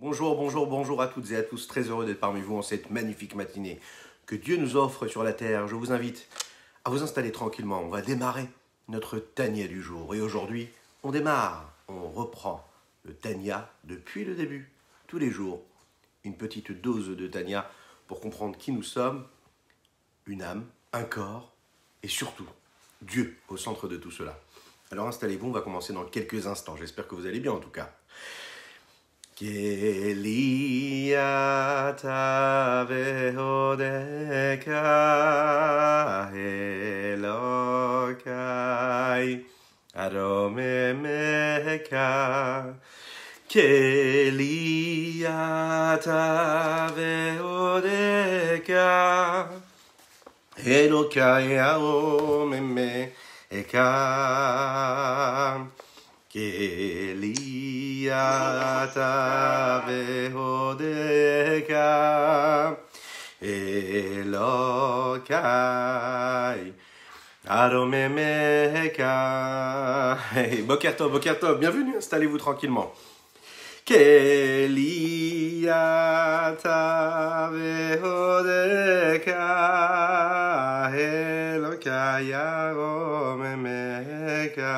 Bonjour, bonjour, bonjour à toutes et à tous. Très heureux d'être parmi vous en cette magnifique matinée que Dieu nous offre sur la terre. Je vous invite à vous installer tranquillement. On va démarrer notre Tania du jour. Et aujourd'hui, on démarre, on reprend le Tania depuis le début. Tous les jours, une petite dose de Tania pour comprendre qui nous sommes, une âme, un corps et surtout Dieu au centre de tout cela. Alors installez-vous, on va commencer dans quelques instants. J'espère que vous allez bien en tout cas. Keliata vehodeka Elokai Aromemeka Keliata vehodeka Elokai Aromemeka Keliata vehodeka Elokai Aromemeka. Hey, Boker Tov, bienvenue, installez-vous tranquillement. Keliata vehodeka Elokai Aromemeka.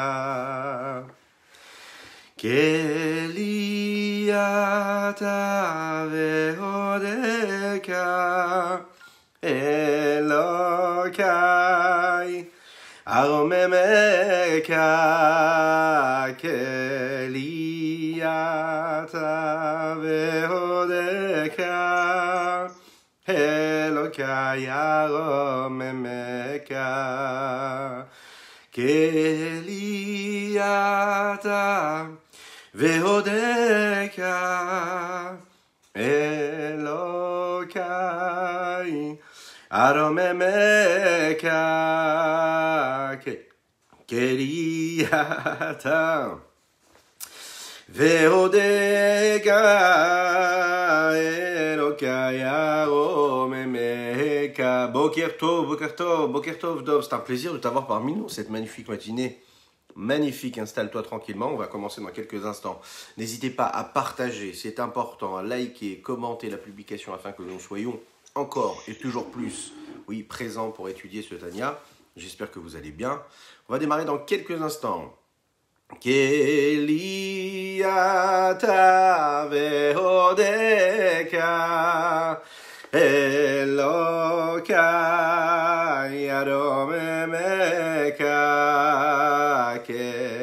Keliata vehodeka Elokai Aromemeka. Keliata vehodeka Elokai Aromemeka. Keliata vehodeka Elokai Aromemeka. Keliata vehodeka Elokai Aromemeka. Boker Tov, Dov. C'est un plaisir de t'avoir parmi nous cette magnifique matinée. Magnifique, installe-toi tranquillement, on va commencer dans quelques instants. N'hésitez pas à partager, c'est important, à liker, commenter la publication afin que nous soyons encore et toujours plus, présents pour étudier ce Tania. J'espère que vous allez bien. On va démarrer dans quelques instants. Keliata vehodeka Elokai Aromemeka. Keliata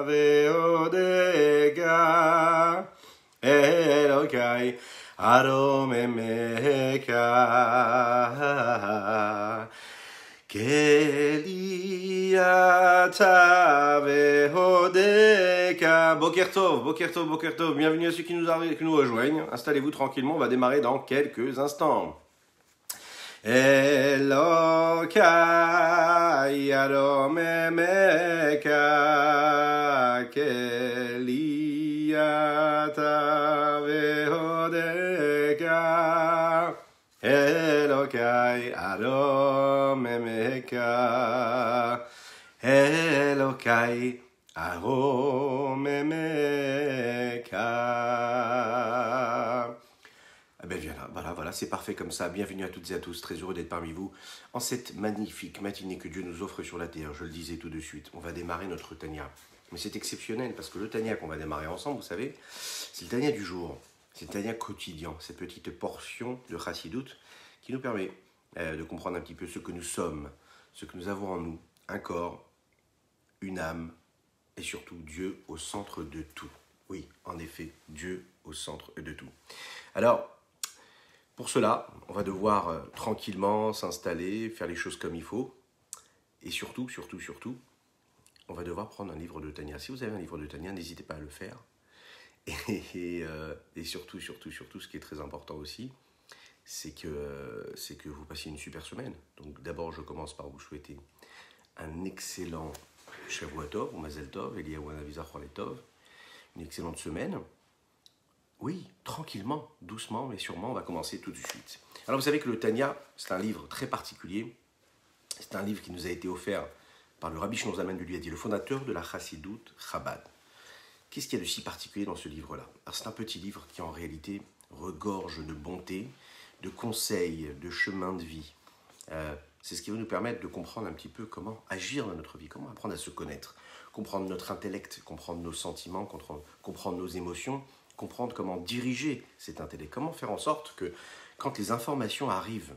vehodeka Elokai Aromemeka. Keliata vehodeka. Boker Tov. Bienvenue à ceux qui nous rejoignent. Installez-vous tranquillement, on va démarrer dans quelques instants. Elokai Aromemeka. Keliata vehodeka Elokai Aromemeka. Elokai Aromemeka. Voilà, c'est parfait comme ça. Bienvenue à toutes et à tous, très heureux d'être parmi vous en cette magnifique matinée que Dieu nous offre sur la terre. Je le disais tout de suite, on va démarrer notre Tania. Mais c'est exceptionnel parce que le Tania qu'on va démarrer ensemble, vous savez, c'est le Tania du jour. C'est le Tania quotidien, cette petite portion de Chassidout qui nous permet de comprendre un petit peu ce que nous sommes, ce que nous avons en nous, un corps, une âme et surtout Dieu au centre de tout. Oui, en effet, Dieu au centre de tout. Alors, pour cela, on va devoir tranquillement s'installer, faire les choses comme il faut. Et surtout, on va devoir prendre un livre de Tania. Si vous avez un livre de Tania, n'hésitez pas à le faire. Et surtout, ce qui est très important aussi, c'est que vous passiez une super semaine. Donc d'abord, je commence par vous souhaiter un excellent Shavua Tov, ou Mazel Tov, Eliyahu Hanavi Zachor Tov, une excellente semaine. Oui, tranquillement, doucement, mais sûrement, on va commencer tout de suite. Alors vous savez que le Tania, c'est un livre très particulier. C'est un livre qui nous a été offert par le Rabbi Shlomo Zalman de Liadi, le fondateur de la Chassidout Chabad. Qu'est-ce qu'il y a de si particulier dans ce livre-là? Alors, c'est un petit livre qui en réalité regorge de bonté, de conseils, de chemins de vie. C'est ce qui va nous permettre de comprendre un petit peu comment agir dans notre vie, comment apprendre à se connaître, comprendre notre intellect, comprendre nos sentiments, comprendre nos émotions, comprendre comment diriger cet intellect, comment faire en sorte que quand les informations arrivent,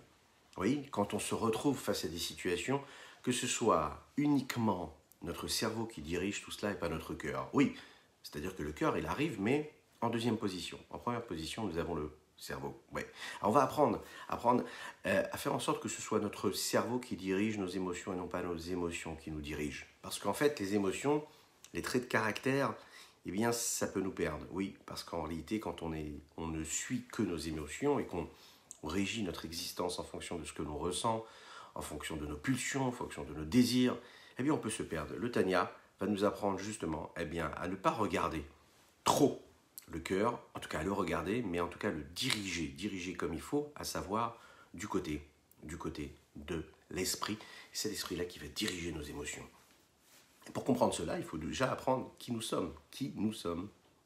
oui, quand on se retrouve face à des situations, que ce soit uniquement notre cerveau qui dirige tout cela et pas notre cœur. Oui, c'est-à-dire que le cœur, il arrive, mais en deuxième position. En première position, nous avons le cerveau. Ouais. Alors on va apprendre à faire en sorte que ce soit notre cerveau qui dirige nos émotions et non pas nos émotions qui nous dirigent. Parce qu'en fait, les émotions, les traits de caractère, eh bien, ça peut nous perdre. Oui, parce qu'en réalité, quand on ne suit que nos émotions et qu'on régit notre existence en fonction de ce que l'on ressent, en fonction de nos pulsions, en fonction de nos désirs, eh bien, on peut se perdre. Le Tanya va nous apprendre justement à ne pas regarder trop le cœur, en tout cas à le regarder, mais en tout cas le diriger comme il faut, à savoir du côté de l'esprit. C'est l'esprit-là qui va diriger nos émotions. Et pour comprendre cela, il faut déjà apprendre qui nous sommes.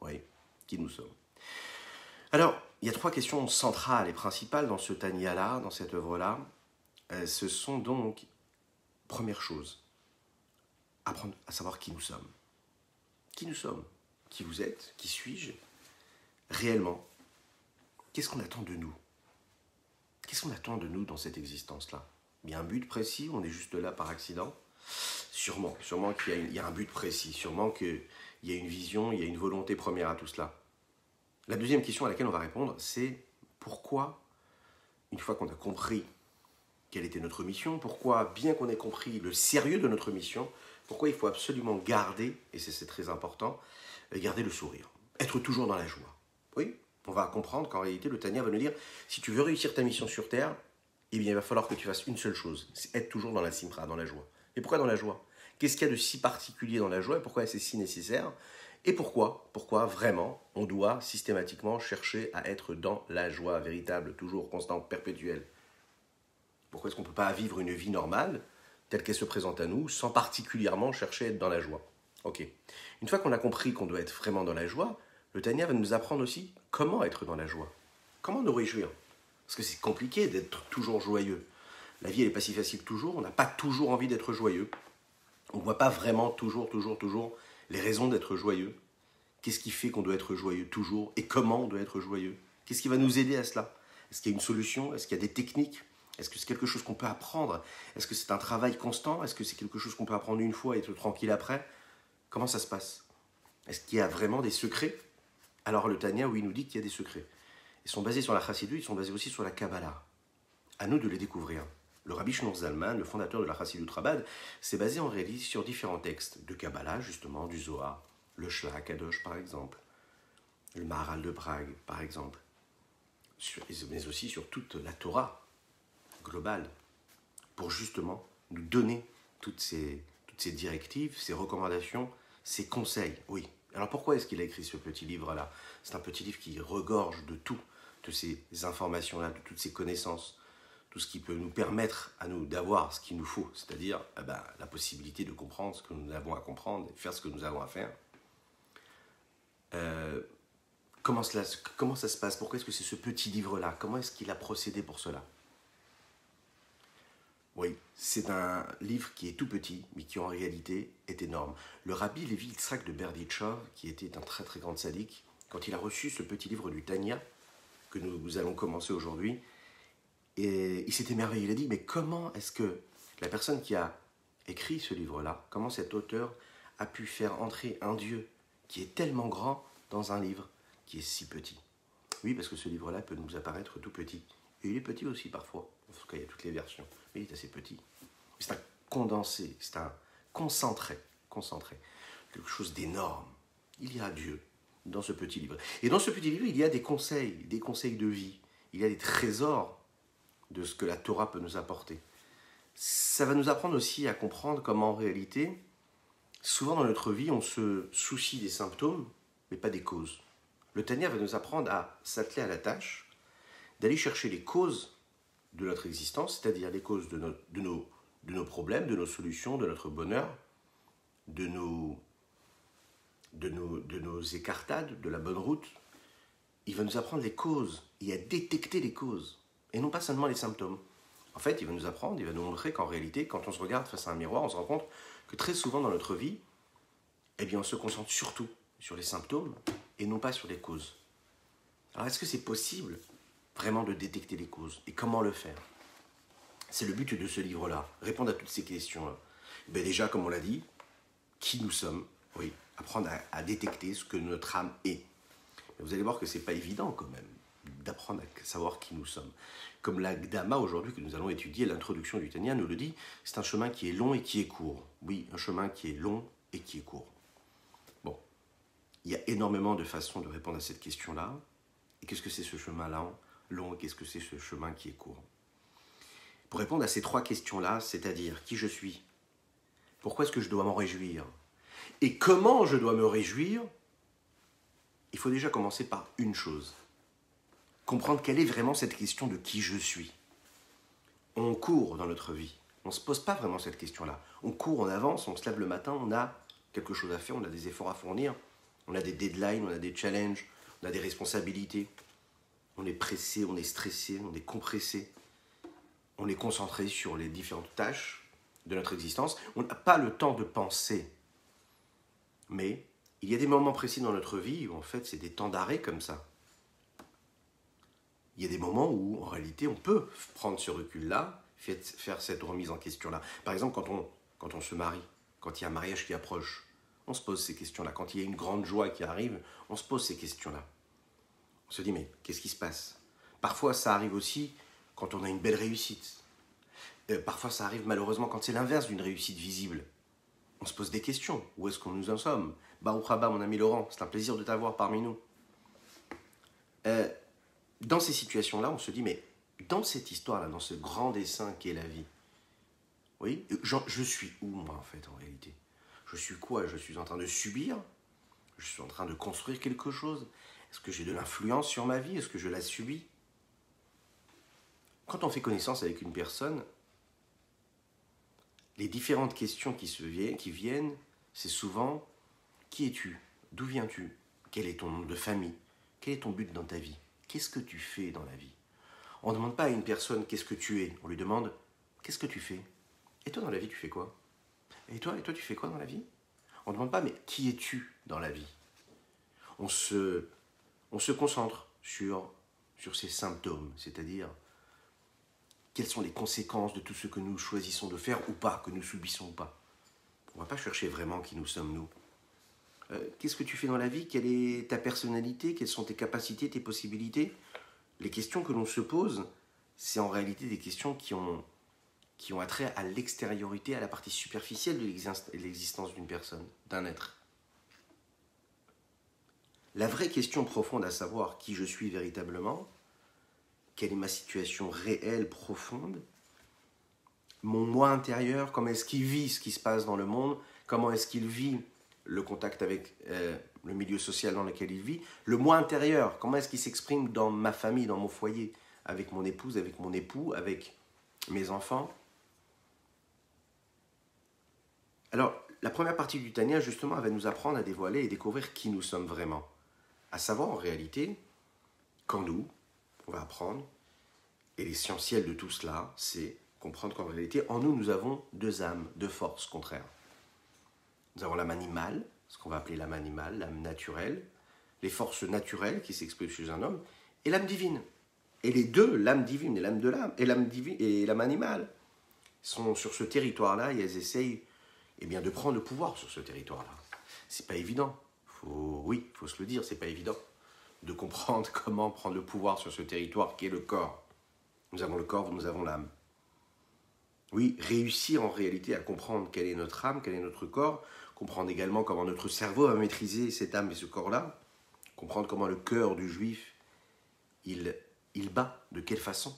Oui, qui nous sommes. Alors, il y a 3 questions centrales et principales dans ce Tanya-là, dans cette œuvre-là. Ce sont donc, première chose, apprendre à savoir qui nous sommes. Qui nous sommes? Qui vous êtes? Qui suis-je? Réellement, qu'est-ce qu'on attend de nous? Qu'est-ce qu'on attend de nous dans cette existence-là? Il y a un but précis, on est juste là par accident? Sûrement qu'il y a un but précis, sûrement qu'il y a une vision, il y a une volonté première à tout cela. La deuxième question à laquelle on va répondre, c'est pourquoi, une fois qu'on a compris quelle était notre mission, pourquoi, bien qu'on ait compris le sérieux de notre mission, pourquoi il faut absolument garder, et c'est très important, garder le sourire, être toujours dans la joie. Oui, on va comprendre qu'en réalité, le Tanya va nous dire, si tu veux réussir ta mission sur Terre, eh bien, il va falloir que tu fasses une seule chose, c'est être toujours dans la simra, dans la joie. Et pourquoi dans la joie? Qu'est-ce qu'il y a de si particulier dans la joie et pourquoi c'est si nécessaire? Et pourquoi vraiment on doit systématiquement chercher à être dans la joie véritable, toujours constante, perpétuelle? Pourquoi est-ce qu'on ne peut pas vivre une vie normale, telle qu'elle se présente à nous, sans particulièrement chercher à être dans la joie? Ok. Une fois qu'on a compris qu'on doit être vraiment dans la joie, le Tanya va nous apprendre aussi comment être dans la joie. Comment nous réjouir? Parce que c'est compliqué d'être toujours joyeux. La vie, elle n'est pas si facile toujours. On n'a pas toujours envie d'être joyeux. On ne voit pas vraiment toujours les raisons d'être joyeux. Qu'est-ce qui fait qu'on doit être joyeux toujours? Et comment on doit être joyeux? Qu'est-ce qui va nous aider à cela? Est-ce qu'il y a une solution? Est-ce qu'il y a des techniques? Est-ce que c'est quelque chose qu'on peut apprendre? Est-ce que c'est un travail constant? Est-ce que c'est quelque chose qu'on peut apprendre une fois et être tranquille après? Comment ça se passe? Est-ce qu'il y a vraiment des secrets? Alors le Tanya, oui, il nous dit qu'il y a des secrets. Ils sont basés sur la Chassidut, ils sont basés aussi sur la Kabbalah. À nous de les découvrir. Le Rabbi Shneur Zalman, le fondateur de la Chassidut Chabad, s'est basé en réalité sur différents textes de Kabbalah, justement, du Zohar, le Shla Kadosh par exemple, le Maharal de Prague par exemple, mais aussi sur toute la Torah globale, pour justement nous donner toutes ces directives, ces recommandations, ces conseils. Oui. Alors pourquoi est-ce qu'il a écrit ce petit livre-là? C'est un petit livre qui regorge de tout, de ces informations-là, de toutes ces connaissances, tout ce qui peut nous permettre à nous d'avoir ce qu'il nous faut, c'est-à-dire la possibilité de comprendre ce que nous avons à comprendre et faire ce que nous avons à faire. Comment ça se passe? Pourquoi est-ce que c'est ce petit livre-là? Comment est-ce qu'il a procédé pour cela? Oui, c'est un livre qui est tout petit, mais qui en réalité est énorme. Le Rabbi Lévi Yitzhak de Berditchov, qui était un très très grand sadique, quand il a reçu ce petit livre du Tanya, que nous allons commencer aujourd'hui, et il s'est émerveillé. Il a dit, mais comment est-ce que la personne qui a écrit ce livre-là, comment cet auteur a pu faire entrer un Dieu qui est tellement grand dans un livre qui est si petit? Oui, parce que ce livre-là peut nous apparaître tout petit. Et il est petit aussi parfois. En tout cas, il y a toutes les versions. Mais il est assez petit. C'est un condensé, c'est un concentré. Quelque chose d'énorme. Il y a Dieu dans ce petit livre. Et dans ce petit livre, il y a des conseils de vie. Il y a des trésors de ce que la Torah peut nous apporter. Ça va nous apprendre aussi à comprendre comment en réalité, souvent dans notre vie, on se soucie des symptômes, mais pas des causes. Le Tanya va nous apprendre à s'atteler à la tâche, d'aller chercher les causes de notre existence, c'est-à-dire les causes de nos problèmes, de nos solutions, de notre bonheur, de de nos écartades, de la bonne route. Il va nous apprendre les causes et à détecter les causes, et non pas seulement les symptômes. En fait, il va nous apprendre, il va nous montrer qu'en réalité, quand on se regarde face à un miroir, on se rend compte que très souvent dans notre vie, eh bien, on se concentre surtout sur les symptômes et non pas sur les causes. Alors, est-ce que c'est possible vraiment de détecter les causes? Et comment le faire? C'est le but de ce livre-là, répondre à toutes ces questions-là. Ben déjà, comme on l'a dit, qui nous sommes, oui, apprendre à détecter ce que notre âme est. Mais vous allez voir que ce n'est pas évident quand même d'apprendre à savoir qui nous sommes. Comme la Dhamma aujourd'hui que nous allons étudier, l'introduction du Tanya nous le dit, c'est un chemin qui est long et qui est court. Oui, un chemin qui est long et qui est court. Bon, il y a énormément de façons de répondre à cette question-là. Et qu'est-ce que c'est ce chemin-là long et qu'est-ce que c'est ce chemin qui est court? Pour répondre à ces trois questions-là, c'est-à-dire qui je suis, pourquoi est-ce que je dois m'en réjouir et comment je dois me réjouir, il faut déjà commencer par une chose. Comprendre quelle est vraiment cette question de qui je suis. On court dans notre vie. On ne se pose pas vraiment cette question-là. On court, on avance, on se lève le matin, on a quelque chose à faire, on a des efforts à fournir, on a des deadlines, on a des challenges, on a des responsabilités. On est pressé, on est stressé, on est compressé. On est concentré sur les différentes tâches de notre existence. On n'a pas le temps de penser. Mais il y a des moments précis dans notre vie où en fait c'est des temps d'arrêt comme ça. Il y a des moments où en réalité on peut prendre ce recul-là, faire cette remise en question-là. Par exemple quand on se marie, quand il y a un mariage qui approche, on se pose ces questions-là. Quand il y a une grande joie qui arrive, on se pose ces questions-là. On se dit mais qu'est-ce qui se passe? Parfois ça arrive aussi quand on a une belle réussite. Parfois ça arrive malheureusement quand c'est l'inverse d'une réussite visible. On se pose des questions. Où est-ce que nous en sommes? Baruch haba, mon ami Laurent, c'est un plaisir de t'avoir parmi nous. Dans ces situations-là, on se dit, mais dans cette histoire-là, dans ce grand dessin qu'est la vie, oui, je suis où, moi, en fait, en réalité? Je suis quoi? Je suis en train de subir? Je suis en train de construire quelque chose? Est-ce que j'ai de l'influence sur ma vie? Est-ce que je la subis? Quand on fait connaissance avec une personne, les différentes questions qui viennent, c'est souvent qui es-tu? D'où viens-tu? Quel est ton nom de famille? Quel est ton but dans ta vie? Qu'est-ce que tu fais dans la vie? On ne demande pas à une personne qu'est-ce que tu es, on lui demande qu'est-ce que tu fais? Et toi dans la vie tu fais quoi? Et toi tu fais quoi dans la vie? On ne demande pas mais qui es-tu dans la vie? On se concentre sur ces symptômes, c'est-à-dire quelles sont les conséquences de tout ce que nous choisissons de faire ou pas, que nous subissons ou pas. On ne va pas chercher vraiment qui nous sommes nous. Qu'est-ce que tu fais dans la vie? Quelle est ta personnalité? Quelles sont tes capacités, tes possibilités? Les questions que l'on se pose, c'est en réalité des questions qui ont attrait à l'extériorité, à la partie superficielle de l'existence d'une personne, d'un être. La vraie question profonde à savoir qui je suis véritablement, quelle est ma situation réelle, profonde, mon moi intérieur, comment est-ce qu'il vit ce qui se passe dans le monde, comment est-ce qu'il vit le contact avec le milieu social dans lequel il vit, le moi intérieur, comment est-ce qu'il s'exprime dans ma famille, dans mon foyer, avec mon épouse, avec mon époux, avec mes enfants. Alors, la première partie du Tanya, justement, elle va nous apprendre à dévoiler et découvrir qui nous sommes vraiment. À savoir, en réalité, qu'en nous, on va apprendre, et l'essentiel de tout cela, c'est comprendre qu'en réalité, en nous, nous avons deux âmes, deux forces contraires. Nous avons l'âme animale, ce qu'on va appeler l'âme animale, l'âme naturelle, les forces naturelles qui s'expriment chez un homme, et l'âme divine. Et les deux, l'âme divine et l'âme de l'âme, et l'âme divine et l'âme animale, sont sur ce territoire-là et elles essayent de prendre le pouvoir sur ce territoire-là. C'est pas évident. Il faut se le dire, c'est pas évident de comprendre comment prendre le pouvoir sur ce territoire qui est le corps. Nous avons le corps, nous avons l'âme. Oui, réussir en réalité à comprendre quelle est notre âme, quel est notre corps, comprendre également comment notre cerveau va maîtriser cette âme et ce corps-là, comprendre comment le cœur du juif, il bat, de quelle façon.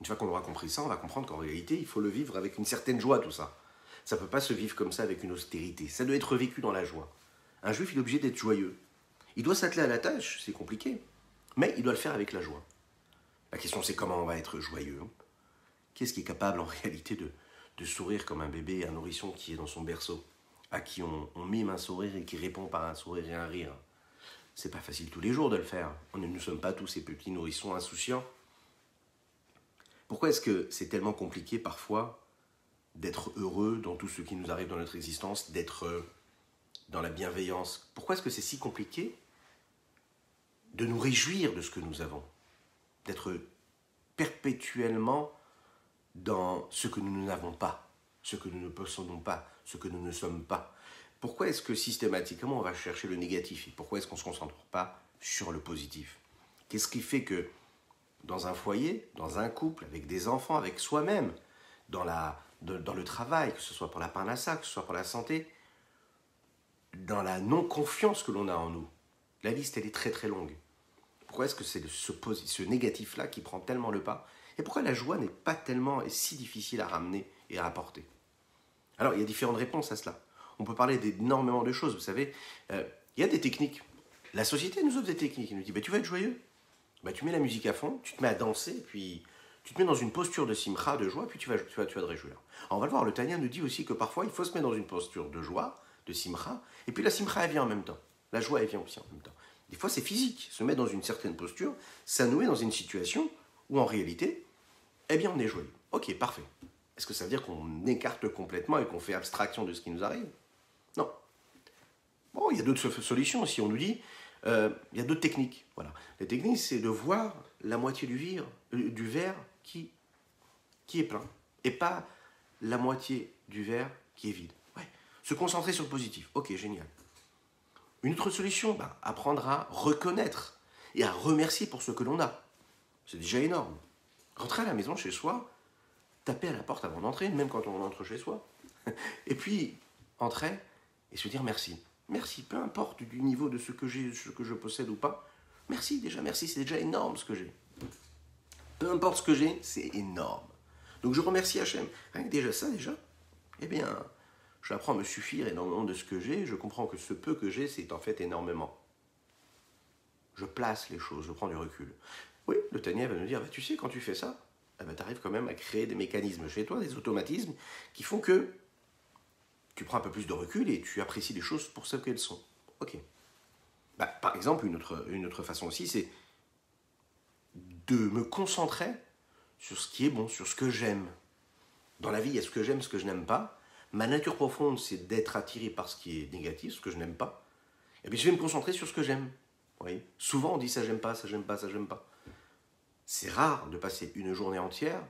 Une fois qu'on aura compris ça, on va comprendre qu'en réalité, il faut le vivre avec une certaine joie, tout ça. Ça ne peut pas se vivre comme ça avec une austérité. Ça doit être vécu dans la joie. Un juif, il est obligé d'être joyeux. Il doit s'atteler à la tâche, c'est compliqué, mais il doit le faire avec la joie. La question, c'est comment on va être joyeux. Qui est-ce qui est capable en réalité de sourire comme un bébé, un nourrisson qui est dans son berceau? à qui on mime un sourire et qui répond par un sourire et un rire. C'est pas facile tous les jours de le faire. Nous ne sommes pas tous ces petits nourrissons insouciants. Pourquoi est-ce que c'est tellement compliqué parfois d'être heureux dans tout ce qui nous arrive dans notre existence, d'être dans la bienveillance? Pourquoi est-ce que c'est si compliqué de nous réjouir de ce que nous avons, d'être perpétuellement dans ce que nous n'avons pas, ce que nous ne possédons pas, ce que nous ne sommes pas? Pourquoi est-ce que systématiquement on va chercher le négatif et pourquoi est-ce qu'on ne se concentre pas sur le positif? Qu'est-ce qui fait que dans un foyer, dans un couple, avec des enfants, avec soi-même, dans le travail, que ce soit pour la parnassa, que ce soit pour la santé, dans la non-confiance que l'on a en nous, la liste elle est très très longue. Pourquoi est-ce que c'est ce négatif-là qui prend tellement le pas? Et pourquoi la joie n'est pas tellement et si difficile à ramener et à apporter? Alors il y a différentes réponses à cela. On peut parler d'énormément de choses, vous savez. Il y a des techniques. La société nous offre des techniques. Elle nous dit, tu vas être joyeux, tu mets la musique à fond, tu te mets à danser, puis tu te mets dans une posture de simcha, de joie, puis tu vas te réjouir. Alors on va le voir, le Tanya nous dit aussi que parfois il faut se mettre dans une posture de joie, de simcha, et puis la simcha elle vient en même temps. La joie elle vient aussi en même temps. Des fois c'est physique, se mettre dans une certaine posture, ça nous met dans une situation où en réalité, on est joyeux. Ok, parfait. Est-ce que ça veut dire qu'on écarte complètement et qu'on fait abstraction de ce qui nous arrive? Non. Bon, il y a d'autres solutions aussi. On nous dit, il y a d'autres techniques. Voilà. La technique, c'est de voir la moitié du verre qui est plein. Et pas la moitié du verre qui est vide. Ouais. Se concentrer sur le positif. Ok, génial. Une autre solution, apprendre à reconnaître et à remercier pour ce que l'on a. C'est déjà énorme. Rentrer à la maison chez soi, taper à la porte avant d'entrer, même quand on entre chez soi. Et puis, entrer et se dire merci. Merci, peu importe du niveau de ce que j'ai, ce que je possède ou pas. Merci, déjà, merci, c'est déjà énorme ce que j'ai. Peu importe ce que j'ai, c'est énorme. Donc je remercie Hachem. Rien que déjà ça, j'apprends à me suffire énormément de ce que j'ai. Je comprends que ce peu que j'ai, c'est en fait énormément. Je place les choses, je prends du recul. Oui, le Tanya va nous dire, tu sais, quand tu fais ça, tu arrives quand même à créer des mécanismes chez toi, des automatismes qui font que tu prends un peu plus de recul et tu apprécies les choses pour ce qu'elles sont. Ok. Par exemple, une autre façon aussi, c'est de me concentrer sur ce qui est bon, sur ce que j'aime. Dans la vie, il y a ce que j'aime, ce que je n'aime pas. Ma nature profonde, c'est d'être attiré par ce qui est négatif, ce que je n'aime pas. Et puis je vais me concentrer sur ce que j'aime. Vous voyez ? Souvent, on dit ça j'aime pas, ça j'aime pas, ça j'aime pas. C'est rare de passer une journée entière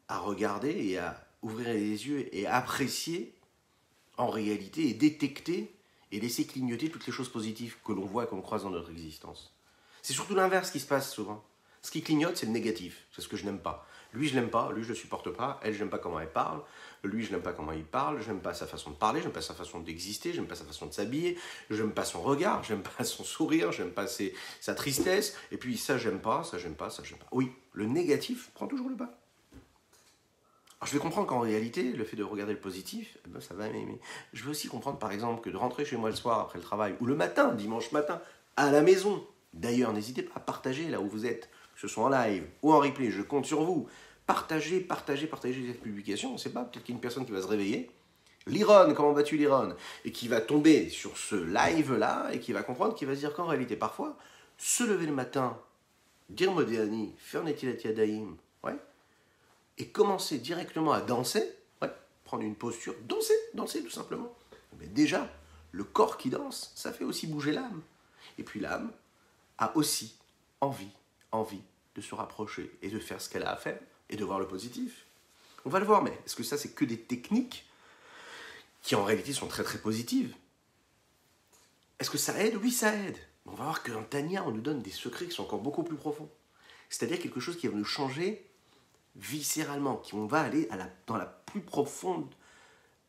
à regarder et à ouvrir les yeux et à apprécier en réalité et détecter et laisser clignoter toutes les choses positives que l'on voit et qu'on croise dans notre existence. C'est surtout l'inverse qui se passe souvent. Ce qui clignote, c'est le négatif, c'est ce que je n'aime pas. Lui, je l'aime pas, lui, je le supporte pas, elle, je n'aime pas comment elle parle, lui, je n'aime pas comment il parle, je n'aime pas sa façon de parler, je n'aime pas sa façon d'exister, je n'aime pas sa façon de s'habiller, je n'aime pas son regard, je n'aime pas son sourire, je n'aime pas sa tristesse, et puis ça, j'aime pas, ça, j'aime pas, ça, j'aime pas. Oui, le négatif prend toujours le pas. Alors, je vais comprendre qu'en réalité, le fait de regarder le positif, ça va m'aimer. Je vais aussi comprendre, par exemple, que de rentrer chez moi le soir après le travail, ou le matin, dimanche matin, à la maison. D'ailleurs, n'hésitez pas à partager là où vous êtes, que ce soit en live ou en replay, je compte sur vous. Partagez cette publication. On ne sait pas, peut-être qu'il y a une personne qui va se réveiller. Liron, comment vas-tu Liron? Et qui va tomber sur ce live-là et qui va comprendre, qui va se dire qu'en réalité, parfois, se lever le matin, dire Modéani, faire Netilat Yadayim, ouais, et commencer directement à danser, ouais, prendre une posture, danser tout simplement. Mais déjà, le corps qui danse, ça fait aussi bouger l'âme. Et puis l'âme a aussi envie de se rapprocher et de faire ce qu'elle a à faire et de voir le positif. On va le voir, mais est-ce que ça, c'est que des techniques qui, en réalité, sont très, très positives? Est-ce que ça aide? Oui, ça aide. Mais on va voir que dans Tanya, on nous donne des secrets qui sont encore beaucoup plus profonds. C'est-à-dire quelque chose qui va nous changer viscéralement, qui on va aller dans la plus profonde,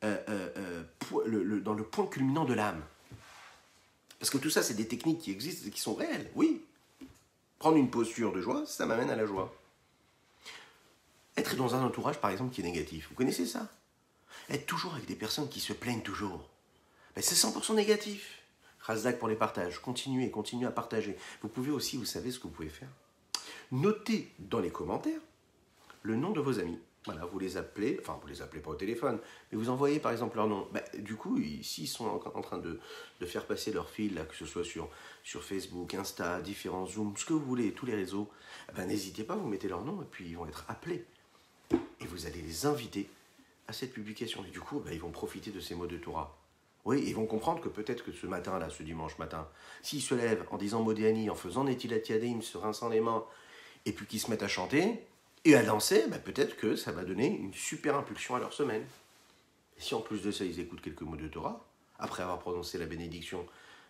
dans le point culminant de l'âme. Parce que tout ça, c'est des techniques qui existent et qui sont réelles, oui. Prendre une posture de joie, ça m'amène à la joie. Être dans un entourage, par exemple, qui est négatif. Vous connaissez ça? Être toujours avec des personnes qui se plaignent toujours. Ben, c'est 100% négatif. Razak pour les partages. Continuez à partager. Vous pouvez aussi, vous savez ce que vous pouvez faire? Notez dans les commentaires le nom de vos amis. Voilà, vous les appelez, enfin vous les appelez pas au téléphone, mais vous envoyez par exemple leur nom. Du coup, s'ils sont en train de faire passer leur fil, là, que ce soit sur Facebook, Insta, différents Zoom, ce que vous voulez, tous les réseaux, n'hésitez pas, vous mettez leur nom et puis ils vont être appelés. Et vous allez les inviter à cette publication. Et du coup, ils vont profiter de ces mots de Torah. Oui, ils vont comprendre que peut-être que ce matin-là, ce dimanche matin, s'ils se lèvent en disant Modéani, en faisant Netilat Yadim, se rinçant les mains, et puis qu'ils se mettent à chanter et à danser, peut-être que ça va donner une super impulsion à leur semaine. Et si en plus de ça, ils écoutent quelques mots de Torah, après avoir prononcé la bénédiction,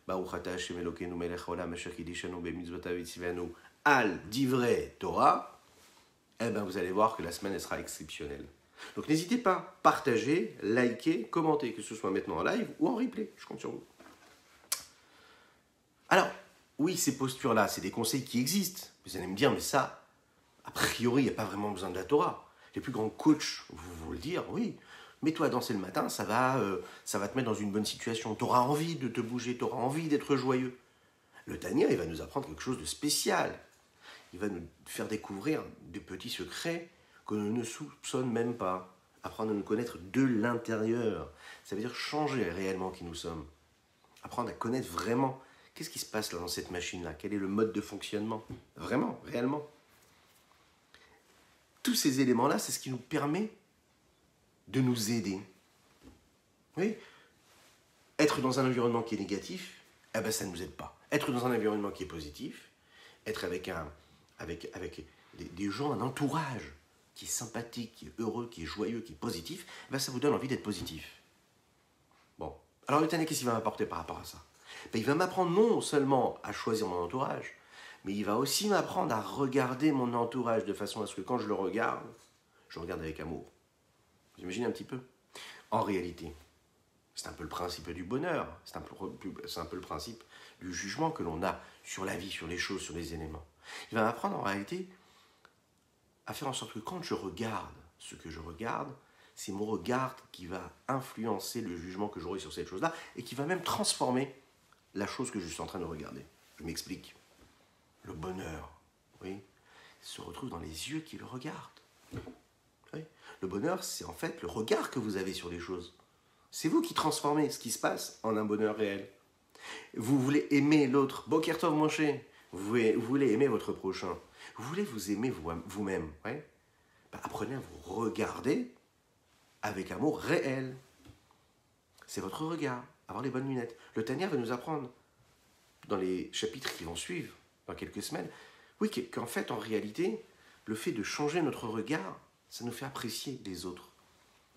Baruch ata Hashem Elokeinu melech haolam asher kiddushanu bemitzvotav v'tzivanu al divrei Torah, vous allez voir que la semaine elle sera exceptionnelle. Donc n'hésitez pas, partagez, likez, commentez, que ce soit maintenant en live ou en replay, je compte sur vous. Alors, oui, ces postures-là, c'est des conseils qui existent. Vous allez me dire, mais ça, a priori, il n'y a pas vraiment besoin de la Torah. Les plus grands coachs vont le dire, oui. Mets-toi à danser le matin, ça va te mettre dans une bonne situation. Tu auras envie de te bouger, tu auras envie d'être joyeux. Le Tanya, il va nous apprendre quelque chose de spécial. Il va nous faire découvrir des petits secrets que nous ne soupçonnons même pas. Apprendre à nous connaître de l'intérieur. Ça veut dire changer réellement qui nous sommes. Apprendre à connaître vraiment qu'est-ce qui se passe là dans cette machine-là. Quel est le mode de fonctionnement. Vraiment, réellement. Tous ces éléments-là, c'est ce qui nous permet de nous aider. Oui. Être dans un environnement qui est négatif, ça ne nous aide pas. Être dans un environnement qui est positif, être avec des gens, un entourage qui est sympathique, qui est heureux, qui est joyeux, qui est positif, ça vous donne envie d'être positif. Bon. Alors le Tanya, qu'est-ce qu'il va m'apporter par rapport à ça? Il va m'apprendre non seulement à choisir mon entourage, mais il va aussi m'apprendre à regarder mon entourage de façon à ce que quand je le regarde, je regarde avec amour. Vous imaginez un petit peu? En réalité, c'est un peu le principe du bonheur, c'est un peu le principe du jugement que l'on a sur la vie, sur les choses, sur les éléments. Il va m'apprendre en réalité à faire en sorte que quand je regarde ce que je regarde, c'est mon regard qui va influencer le jugement que j'aurai sur cette chose-là et qui va même transformer la chose que je suis en train de regarder. Je m'explique. Le bonheur, oui, se retrouve dans les yeux qui le regardent. Oui. Le bonheur, c'est en fait le regard que vous avez sur les choses. C'est vous qui transformez ce qui se passe en un bonheur réel. Vous voulez aimer l'autre. Boker Tov Moshe. Vous voulez aimer votre prochain. Vous voulez vous aimer vous-même. Ouais. Apprenez à vous regarder avec amour réel. C'est votre regard. Avoir les bonnes lunettes. Le Tanya va nous apprendre, dans les chapitres qui vont suivre, dans quelques semaines, oui, qu'en fait, en réalité, le fait de changer notre regard, ça nous fait apprécier les autres.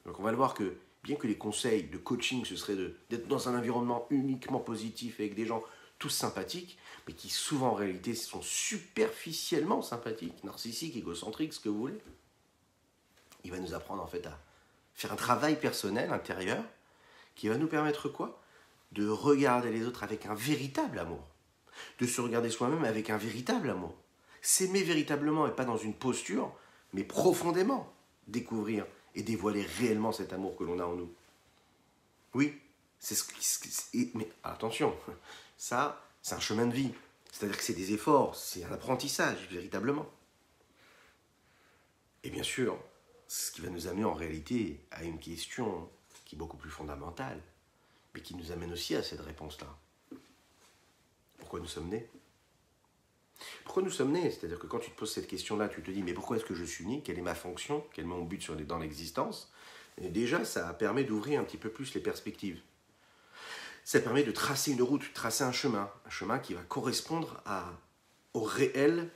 Donc on va le voir que, bien que les conseils de coaching, ce serait d'être dans un environnement uniquement positif, avec des gens tous sympathiques, mais qui souvent en réalité sont superficiellement sympathiques, narcissiques, égocentriques, ce que vous voulez. Il va nous apprendre en fait à faire un travail personnel, intérieur, qui va nous permettre quoi? De regarder les autres avec un véritable amour. De se regarder soi-même avec un véritable amour. S'aimer véritablement et pas dans une posture, mais profondément découvrir et dévoiler réellement cet amour que l'on a en nous. Oui, mais attention, ça, c'est un chemin de vie. C'est-à-dire que c'est des efforts, c'est un apprentissage, véritablement. Et bien sûr, ce qui va nous amener en réalité à une question qui est beaucoup plus fondamentale, mais qui nous amène aussi à cette réponse-là. Pourquoi nous sommes nés? Pourquoi nous sommes nés? C'est-à-dire que quand tu te poses cette question-là, tu te dis, mais pourquoi est-ce que je suis né? Quelle est ma fonction? Quel est mon but dans l'existence? Et déjà, ça permet d'ouvrir un petit peu plus les perspectives. Ça permet de tracer une route, tracer un chemin qui va correspondre au réel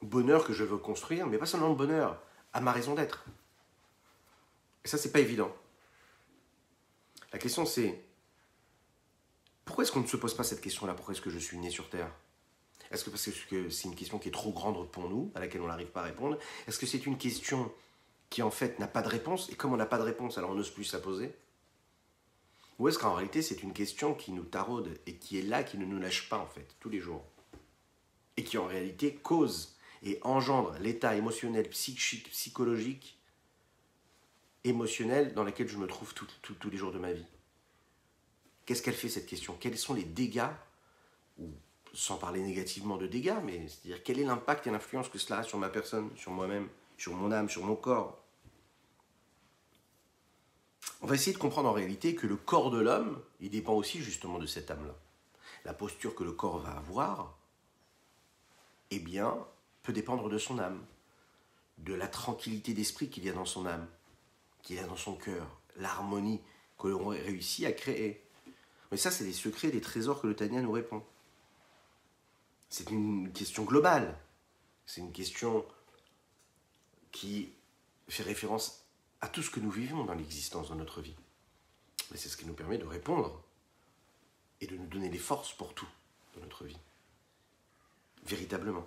bonheur que je veux construire, mais pas seulement le bonheur, à ma raison d'être. Et ça, c'est pas évident. La question, c'est pourquoi est-ce qu'on ne se pose pas cette question-là? Pourquoi est-ce que je suis né sur Terre? Est-ce que parce que c'est une question qui est trop grande pour nous, à laquelle on n'arrive pas à répondre? Est-ce que c'est une question qui, en fait, n'a pas de réponse? Et comme on n'a pas de réponse, alors on n'ose plus la poser? Ou est-ce qu'en réalité, c'est une question qui nous taraude et qui est là, qui ne nous lâche pas, en fait, tous les jours? Et qui, en réalité, cause et engendre l'état émotionnel, psychique, psychologique, émotionnel dans lequel je me trouve tous les jours de ma vie. Qu'est-ce qu'elle fait, cette question? Quels sont les dégâts, ou sans parler négativement de dégâts, mais c'est-à-dire quel est l'impact et l'influence que cela a sur ma personne, sur moi-même, sur mon âme, sur mon corps. On va essayer de comprendre en réalité que le corps de l'homme, il dépend aussi justement de cette âme-là. La posture que le corps va avoir, eh bien, peut dépendre de son âme, de la tranquillité d'esprit qu'il y a dans son âme, qu'il y a dans son cœur, l'harmonie que l'on réussit à créer. Mais ça, c'est des secrets, des trésors que le Tanya nous répond. C'est une question globale. C'est une question qui fait référence à tout ce que nous vivons dans l'existence de notre vie. Mais c'est ce qui nous permet de répondre et de nous donner les forces pour tout dans notre vie. Véritablement.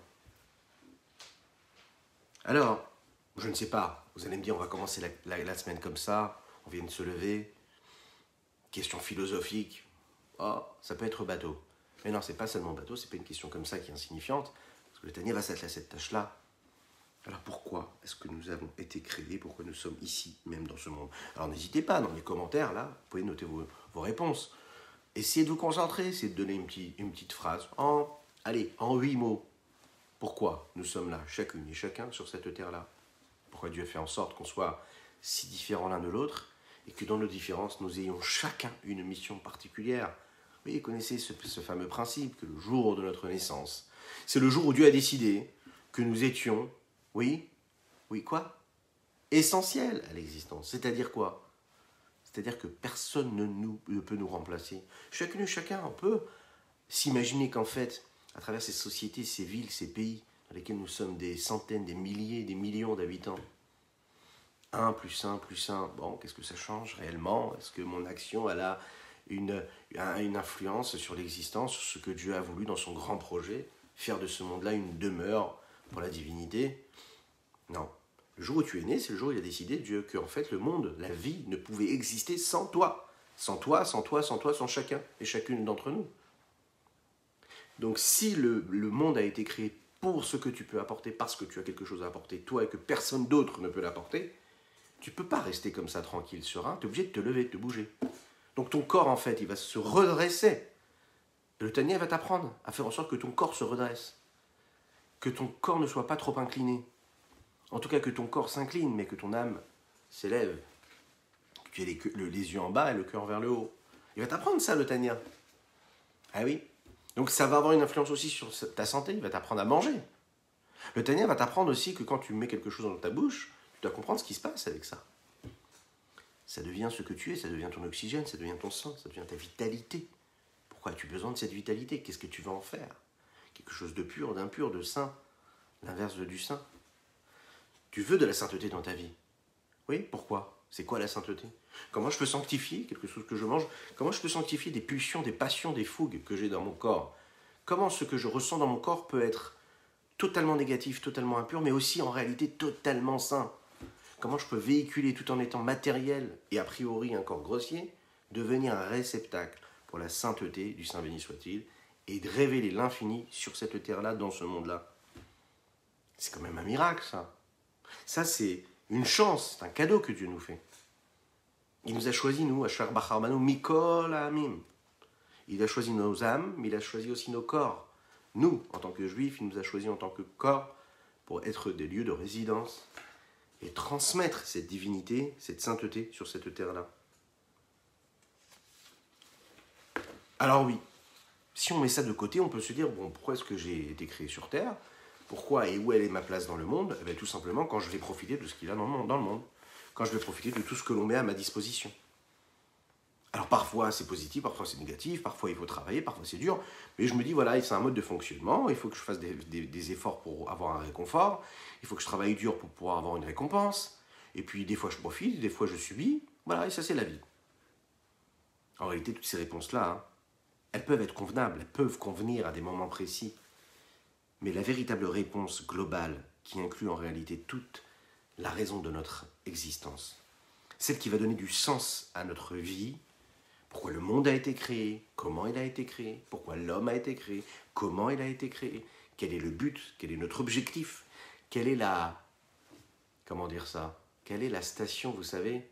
Alors, je ne sais pas, vous allez me dire, on va commencer la semaine comme ça, on vient de se lever, question philosophique, oh, ça peut être bateau. Mais non, c'est pas seulement bateau, c'est pas une question comme ça qui est insignifiante, parce que le Tanya va s'atteler à cette tâche-là. Alors pourquoi est-ce que nous avons été créés, pourquoi nous sommes ici, même dans ce monde? Alors n'hésitez pas, dans les commentaires, là, vous pouvez noter vos réponses. Essayez de vous concentrer, essayez de donner une petite phrase, en 8 mots. Pourquoi nous sommes là, chacune et chacun, sur cette terre-là? Pourquoi Dieu a fait en sorte qu'on soit si différents l'un de l'autre, et que dans nos différences, nous ayons chacun une mission particulière. Vous connaissez ce fameux principe que le jour de notre naissance, c'est le jour où Dieu a décidé que nous étions, oui, quoi? Essentiels à l'existence. C'est-à-dire quoi? C'est-à-dire que personne ne peut nous remplacer. Chacune et chacun, on peut s'imaginer qu'en fait, à travers ces sociétés, ces villes, ces pays, dans lesquels nous sommes des centaines, des milliers, des millions d'habitants, 1 plus 1 plus 1, bon, qu'est-ce que ça change réellement? Est-ce que mon action, elle a une influence sur l'existence, sur ce que Dieu a voulu dans son grand projet, faire de ce monde-là une demeure pour la divinité? Non. Le jour où tu es né, c'est le jour où il a décidé, Dieu, que en fait, le monde, la vie, ne pouvait exister sans toi. Sans toi, sans toi, sans toi, sans chacun et chacune d'entre nous. Donc si le monde a été créé pour ce que tu peux apporter, parce que tu as quelque chose à apporter, toi, et que personne d'autre ne peut l'apporter, tu ne peux pas rester comme ça tranquille, serein, tu es obligé de te lever, de te bouger. Donc ton corps, en fait, il va se redresser. Et le Tanya va t'apprendre à faire en sorte que ton corps se redresse. Que ton corps ne soit pas trop incliné. En tout cas, que ton corps s'incline, mais que ton âme s'élève. Que tu aies les yeux en bas et le cœur vers le haut. Il va t'apprendre ça, le Tanya. Ah oui. Donc ça va avoir une influence aussi sur ta santé, il va t'apprendre à manger. Le Tanya va t'apprendre aussi que quand tu mets quelque chose dans ta bouche, tu dois comprendre ce qui se passe avec ça. Ça devient ce que tu es, ça devient ton oxygène, ça devient ton sang, ça devient ta vitalité. Pourquoi as-tu besoin de cette vitalité? Qu'est-ce que tu vas en faire? Quelque chose de pur, d'impur, de saint, l'inverse du saint. Tu veux de la sainteté dans ta vie. Oui, pourquoi? C'est quoi la sainteté? Comment je peux sanctifier quelque chose que je mange? Comment je peux sanctifier des pulsions, des passions, des fougues que j'ai dans mon corps? Comment ce que je ressens dans mon corps peut être totalement négatif, totalement impur, mais aussi en réalité totalement sain? Comment je peux véhiculer tout en étant matériel et a priori un corps grossier, devenir un réceptacle pour la sainteté du Saint béni soit-il et de révéler l'infini sur cette terre-là, dans ce monde-là? C'est quand même un miracle, ça. Ça, c'est une chance, c'est un cadeau que Dieu nous fait. Il nous a choisi, nous, Asher Bacharmanu, Mikol Amim. Il a choisi nos âmes, mais il a choisi aussi nos corps. Nous, en tant que juifs, il nous a choisi en tant que corps pour être des lieux de résidence et transmettre cette divinité, cette sainteté sur cette terre-là. Alors oui, si on met ça de côté, on peut se dire, bon, pourquoi est-ce que j'ai été créé sur Terre? Pourquoi et où elle est ma place dans le monde? Eh bien, tout simplement quand je vais profiter de ce qu'il y a dans le monde. Quand je vais profiter de tout ce que l'on met à ma disposition. Alors parfois c'est positif, parfois c'est négatif, parfois il faut travailler, parfois c'est dur, mais je me dis voilà, c'est un mode de fonctionnement, il faut que je fasse des efforts pour avoir un réconfort, il faut que je travaille dur pour pouvoir avoir une récompense, et puis des fois je profite, des fois je subis, voilà, et ça c'est la vie. En réalité, toutes ces réponses-là, elles peuvent être convenables, elles peuvent convenir à des moments précis, mais la véritable réponse globale, qui inclut en réalité toute la raison de notre existence, celle qui va donner du sens à notre vie, pourquoi le monde a été créé, comment il a été créé, pourquoi l'homme a été créé, comment il a été créé, quel est le but, quel est notre objectif, quelle est la... Comment dire ça? Quelle est la station, vous savez,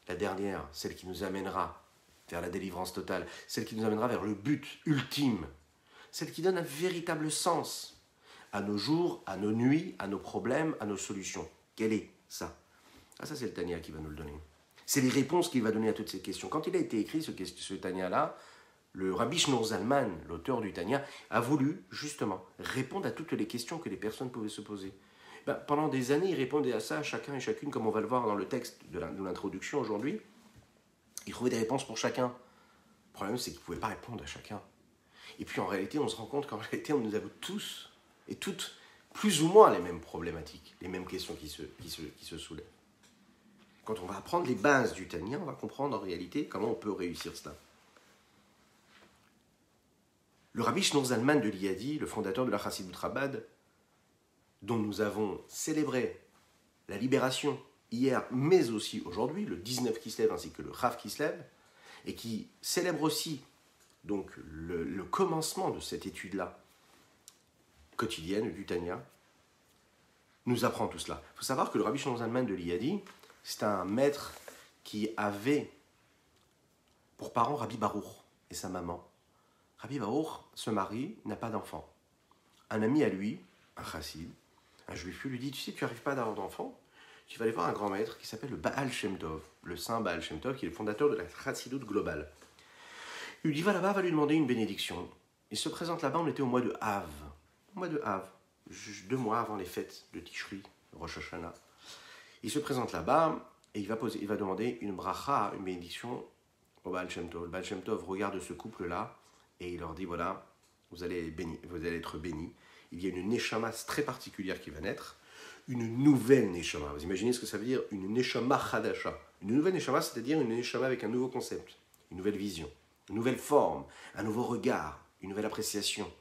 la dernière, celle qui nous amènera vers la délivrance totale, celle qui nous amènera vers le but ultime, celle qui donne un véritable sens à nos jours, à nos nuits, à nos problèmes, à nos solutions. Quel est ça? Ah, ça c'est le Tanya qui va nous le donner. C'est les réponses qu'il va donner à toutes ces questions. Quand il a été écrit, ce Tanya-là, le Rabbi Shneur Zalman, l'auteur du Tanya, a voulu justement répondre à toutes les questions que les personnes pouvaient se poser. Pendant des années, il répondait à ça, chacun et chacune, comme on va le voir dans le texte de l'introduction aujourd'hui. Il trouvait des réponses pour chacun. Le problème, c'est qu'il ne pouvait pas répondre à chacun. Et puis en réalité, on se rend compte qu'en réalité, on nous a tous et toutes plus ou moins les mêmes problématiques, les mêmes questions qui se soulèvent. Quand on va apprendre les bases du Tanya, on va comprendre en réalité comment on peut réussir cela. Le Rabbi Shneur Zalman de Liadi, le fondateur de la Chassidut Chabad, dont nous avons célébré la libération hier, mais aussi aujourd'hui, le 19 Kislev ainsi que le Chav Kislev, et qui célèbre aussi donc le commencement de cette étude-là quotidienne du Tanya, nous apprend tout cela. Il faut savoir que le Rabbi Shneur Zalman de Liadi, c'est un maître qui avait pour parents Rabbi Baruch et sa maman. Rabbi Baruch se marie, n'a pas d'enfant. Un ami à lui, un chassid, un juif, lui dit, tu sais, tu n'arrives pas à avoir d'enfant, tu vas aller voir un grand maître qui s'appelle le Baal Shem Tov, le saint Baal Shem Tov, qui est le fondateur de la Chassidut globale. Il lui dit, va là-bas, va lui demander une bénédiction. Il se présente là-bas, on était au mois de Av. Au mois de Av, 2 mois avant les fêtes de Tishri, Rosh Hashanah. Il se présente là-bas et il va demander une bracha, une bénédiction au Baal Shem Tov. Le Baal Shem Tov regarde ce couple-là et il leur dit, voilà, vous allez être bénis. Il y a une neshama très particulière qui va naître, une nouvelle neshama. Vous imaginez ce que ça veut dire? Une neshama chadasha. Une nouvelle neshama, c'est-à-dire une neshama avec un nouveau concept, une nouvelle vision, une nouvelle forme, un nouveau regard, une nouvelle appréciation,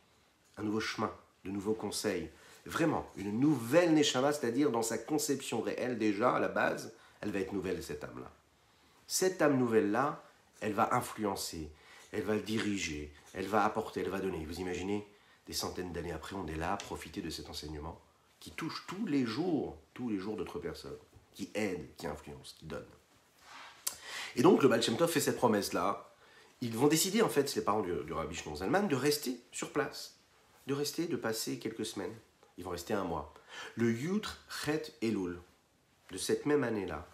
un nouveau chemin, de nouveaux conseils. Vraiment, une nouvelle neshama, c'est-à-dire dans sa conception réelle déjà, à la base, elle va être nouvelle, cette âme-là. Cette âme nouvelle-là, elle va influencer, elle va diriger, elle va apporter, elle va donner. Vous imaginez, des centaines d'années après, on est là à profiter de cet enseignement qui touche tous les jours d'autres personnes, qui aide, qui influence, qui donne. Et donc, le Baal Shem Tov fait cette promesse-là. Ils vont décider, en fait, les parents du Rabbi Shneur Zalman, de rester sur place, de passer quelques semaines. Ils vont rester 1 mois. Le Yud Chet Elul, de cette même année-là,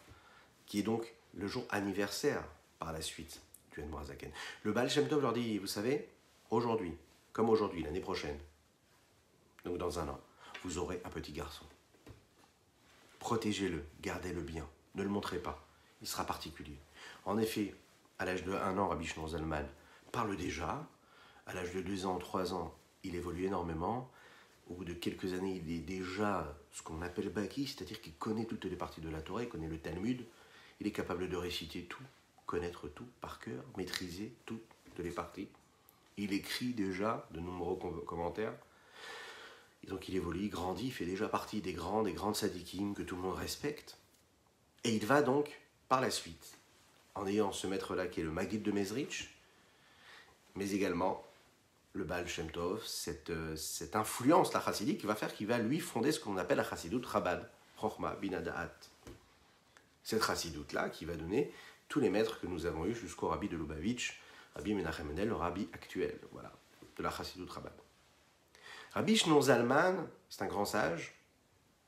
qui est donc le jour anniversaire par la suite du Admor HaZaken. Le Baal Shem Tov leur dit, vous savez, aujourd'hui, comme aujourd'hui, l'année prochaine, donc dans 1 an, vous aurez un petit garçon. Protégez-le, gardez-le bien, ne le montrez pas, il sera particulier. En effet, à l'âge de 1 an, Rabbi Shneur Zalman parle déjà, à l'âge de 2 ans, 3 ans, il évolue énormément. Au bout de quelques années, il est déjà ce qu'on appelle Baki, c'est-à-dire qu'il connaît toutes les parties de la Torah, il connaît le Talmud, il est capable de réciter tout, connaître tout par cœur, maîtriser toutes les parties. Il écrit déjà de nombreux commentaires. Et donc il évolue, il grandit, il fait déjà partie des grandes sadikim que tout le monde respecte. Et il va donc, par la suite, en ayant ce maître-là qui est le Maggid de Mezrich, mais également le Baal Shem Tov, cette influence, la chassidique, qui va faire qu'il va lui fonder ce qu'on appelle la Chassidut Chabad, Chochma Bina Da'at. Cette chassidoute-là qui va donner tous les maîtres que nous avons eus jusqu'au Rabbi de Lubavitch, Rabbi Menachem Mendel, le Rabbi actuel, voilà, de la Chassidut Chabad. Rabbi Shneur Zalman, c'est un grand sage,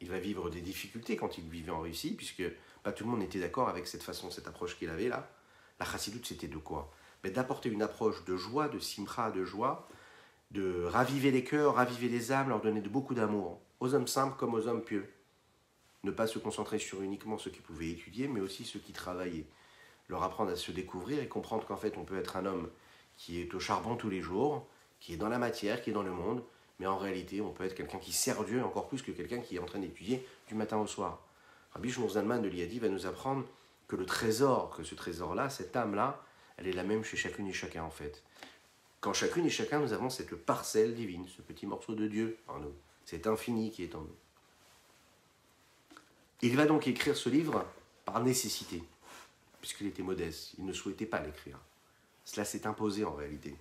il va vivre des difficultés quand il vivait en Russie, puisque pas tout le monde était d'accord avec cette façon, cette approche qu'il avait là. La chassidoute, c'était de quoi? D'apporter une approche de joie, de simcha, de joie, de raviver les cœurs, raviver les âmes, leur donner beaucoup d'amour, aux hommes simples comme aux hommes pieux. Ne pas se concentrer sur uniquement ceux qui pouvaient étudier, mais aussi ceux qui travaillaient. Leur apprendre à se découvrir et comprendre qu'en fait, on peut être un homme qui est au charbon tous les jours, qui est dans la matière, qui est dans le monde, mais en réalité, on peut être quelqu'un qui sert Dieu encore plus que quelqu'un qui est en train d'étudier du matin au soir. Rabbi Shneur Zalman de Liadi va nous apprendre que le trésor, que ce trésor-là, cette âme-là, elle est la même chez chacune et chacun en fait. Quand chacune et chacun, nous avons cette parcelle divine, ce petit morceau de Dieu en nous, cet infini qui est en nous. Il va donc écrire ce livre par nécessité, puisqu'il était modeste, il ne souhaitait pas l'écrire. Cela s'est imposé en réalité.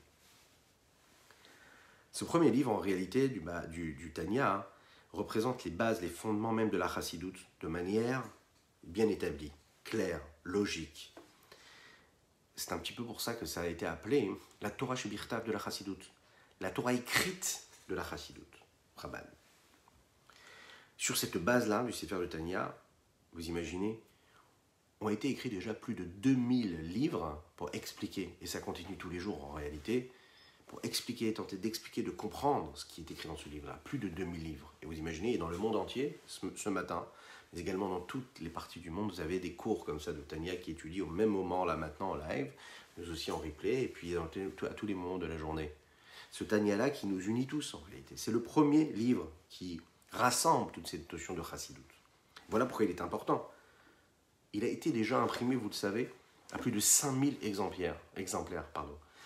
Ce premier livre, en réalité, du Tanya, représente les bases, les fondements même de la chassidoute, de manière bien établie, claire, logique. C'est un petit peu pour ça que ça a été appelé la Torah Shebirtav de la chassidoute, la Torah écrite de la chassidoute, Chabad. Sur cette base-là du Sefer de Tanya, vous imaginez, ont été écrits déjà plus de 2000 livres pour expliquer, et ça continue tous les jours en réalité, pour expliquer, tenter d'expliquer, de comprendre ce qui est écrit dans ce livre-là. Plus de 2000 livres. Et vous imaginez, dans le monde entier, ce matin, mais également dans toutes les parties du monde, vous avez des cours comme ça de Tanya qui étudient au même moment, là maintenant, en live, mais aussi en replay, et puis à tous les moments de la journée. Ce Tanya-là qui nous unit tous en réalité. C'est le premier livre qui rassemble toute cette notion de Chassidut. Voilà pourquoi il est important. Il a été déjà imprimé, vous le savez, à plus de 5000 exemplaires.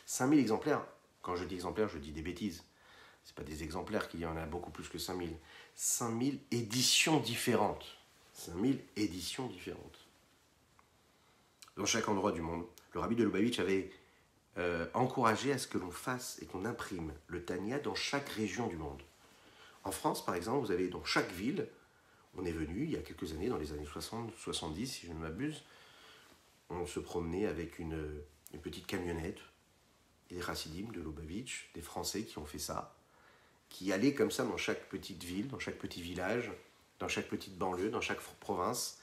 5000 exemplaires, quand je dis exemplaires, je dis des bêtises. Ce n'est pas des exemplaires qu'il y en a beaucoup plus que 5000. 5000 éditions différentes. 5000 éditions différentes. Dans chaque endroit du monde. Le rabbi de Lubavitch avait encouragé à ce que l'on fasse et qu'on imprime le Tanya dans chaque région du monde. En France, par exemple, vous avez dans chaque ville, on est venu il y a quelques années, dans les années 60, 70, si je ne m'abuse, on se promenait avec une petite camionnette, des chassidim de Lubavitch, des Français qui ont fait ça, qui allaient comme ça dans chaque petite ville, dans chaque petit village, dans chaque petite banlieue, dans chaque province,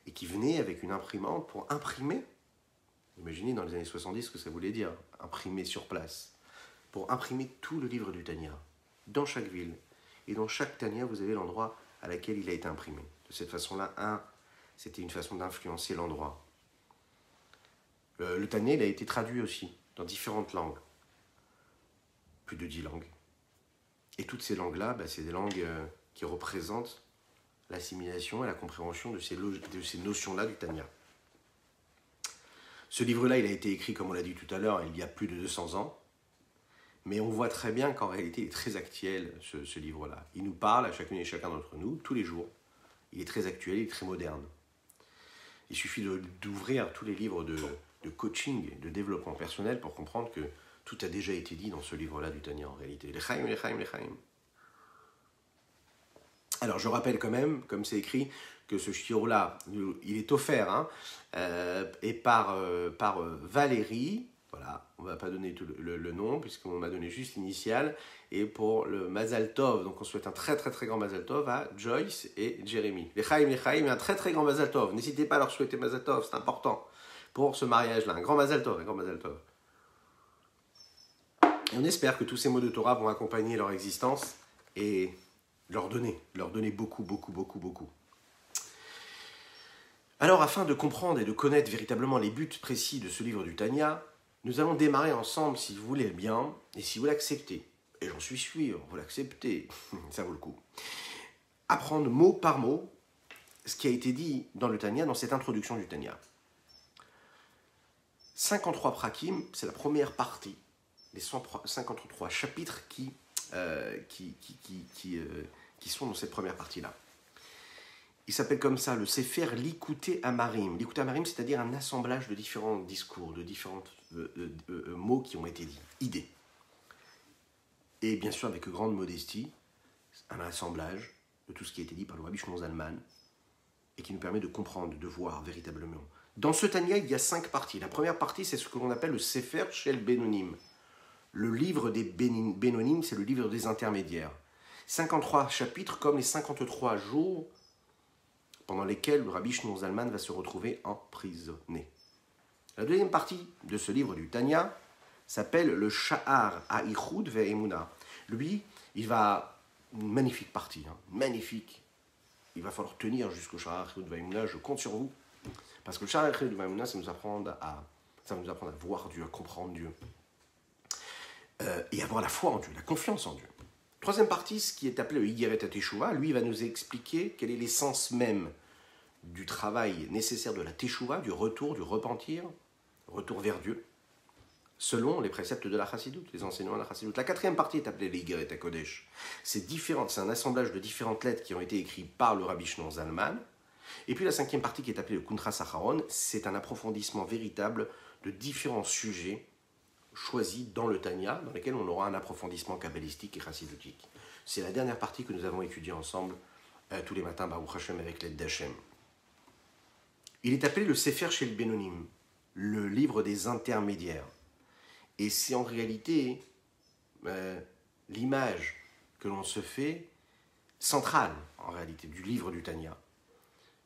et qui venaient avec une imprimante pour imprimer. Imaginez dans les années 70 ce que ça voulait dire, imprimer sur place, pour imprimer tout le livre du Tanya, dans chaque ville. Et dans chaque Tanya, vous avez l'endroit à laquelle il a été imprimé. De cette façon-là, c'était une façon d'influencer l'endroit. Le Tanya, il a été traduit aussi, dans différentes langues. Plus de 10 langues. Et toutes ces langues-là, c'est des langues qui représentent l'assimilation et la compréhension de ces notions-là du Tanya. Ce livre-là, il a été écrit, comme on l'a dit tout à l'heure, il y a plus de 200 ans. Mais on voit très bien qu'en réalité, il est très actuel, ce livre-là. Il nous parle à chacune et chacun d'entre nous, tous les jours. Il est très actuel, il est très moderne. Il suffit d'ouvrir tous les livres de coaching, de développement personnel pour comprendre que tout a déjà été dit dans ce livre-là du Tanya en réalité. L'Echaim, l'Echaim, l'Echaim. Alors je rappelle quand même, comme c'est écrit, que ce shiur-là, il est offert et par Valérie. Voilà, on ne va pas donner tout le nom, puisqu'on m'a donné juste l'initiale. Et pour le Mazal Tov, donc on souhaite un très très très grand Mazal Tov à Joyce et Jérémy. L'Echaim, un très très grand Mazal Tov. N'hésitez pas à leur souhaiter Mazal Tov, c'est important pour ce mariage-là. Un grand Mazal Tov, un grand Mazal Tov. Et on espère que tous ces mots de Torah vont accompagner leur existence et leur donner beaucoup, beaucoup, beaucoup, beaucoup. Alors, afin de comprendre et de connaître véritablement les buts précis de ce livre du Tanya, nous allons démarrer ensemble, si vous voulez bien, et si vous l'acceptez. Et j'en suis sûr, vous l'acceptez, ça vaut le coup. Apprendre mot par mot ce qui a été dit dans le Tanya, dans cette introduction du Tanya. 53 prakim, c'est la première partie, les 53 chapitres qui sont dans cette première partie-là. Il s'appelle comme ça le Sefer Likutei Amarim. Likutei Amarim, c'est-à-dire un assemblage de différents discours, de différents mots qui ont été dits, idées. Et bien sûr, avec grande modestie, un assemblage de tout ce qui a été dit par le Rabbi Shlomo Zalman et qui nous permet de comprendre, de voir véritablement. Dans ce Tanya, il y a 5 parties. La première partie, c'est ce que l'on appelle le Sefer Shel Benonim. Le livre des Benonim, c'est le livre des intermédiaires. 53 chapitres comme les 53 jours pendant lesquels le Rabbi Shlomo Zalman va se retrouver emprisonné. La deuxième partie de ce livre du Tanya s'appelle le Sha'ar Ha'ichud Ve'emuna. Lui, il va... Une magnifique partie, magnifique. Il va falloir tenir jusqu'au Sha'ar Ha'ichud Ve'emuna, je compte sur vous. Parce que le Sha'ar Ha'ichud Ve'emuna, ça va nous apprendre à voir Dieu, à comprendre Dieu. Et avoir la foi en Dieu, la confiance en Dieu. Troisième partie, ce qui est appelé le Higeret HaTeshuvah, lui va nous expliquer quel est l'essence même du travail nécessaire de la Teshuvah, du retour, du repentir, retour vers Dieu, selon les préceptes de la Chassidut, les enseignements de la Chassidut. La quatrième partie est appelée le Higeret HaKodesh. C'est un assemblage de différentes lettres qui ont été écrites par le Rabbi Shlomo Zalman. Et puis la cinquième partie qui est appelée le Kuntras Acharon, c'est un approfondissement véritable de différents sujets choisis dans le Tanya, dans lesquels on aura un approfondissement kabbalistique et chassidutique. C'est la dernière partie que nous avons étudiée ensemble tous les matins, Baruch Hashem, avec l'aide d'Hachem. Il est appelé le Sefer Shel Benonim, le livre des intermédiaires. Et c'est en réalité l'image que l'on se fait centrale, en réalité, du livre du Tanya.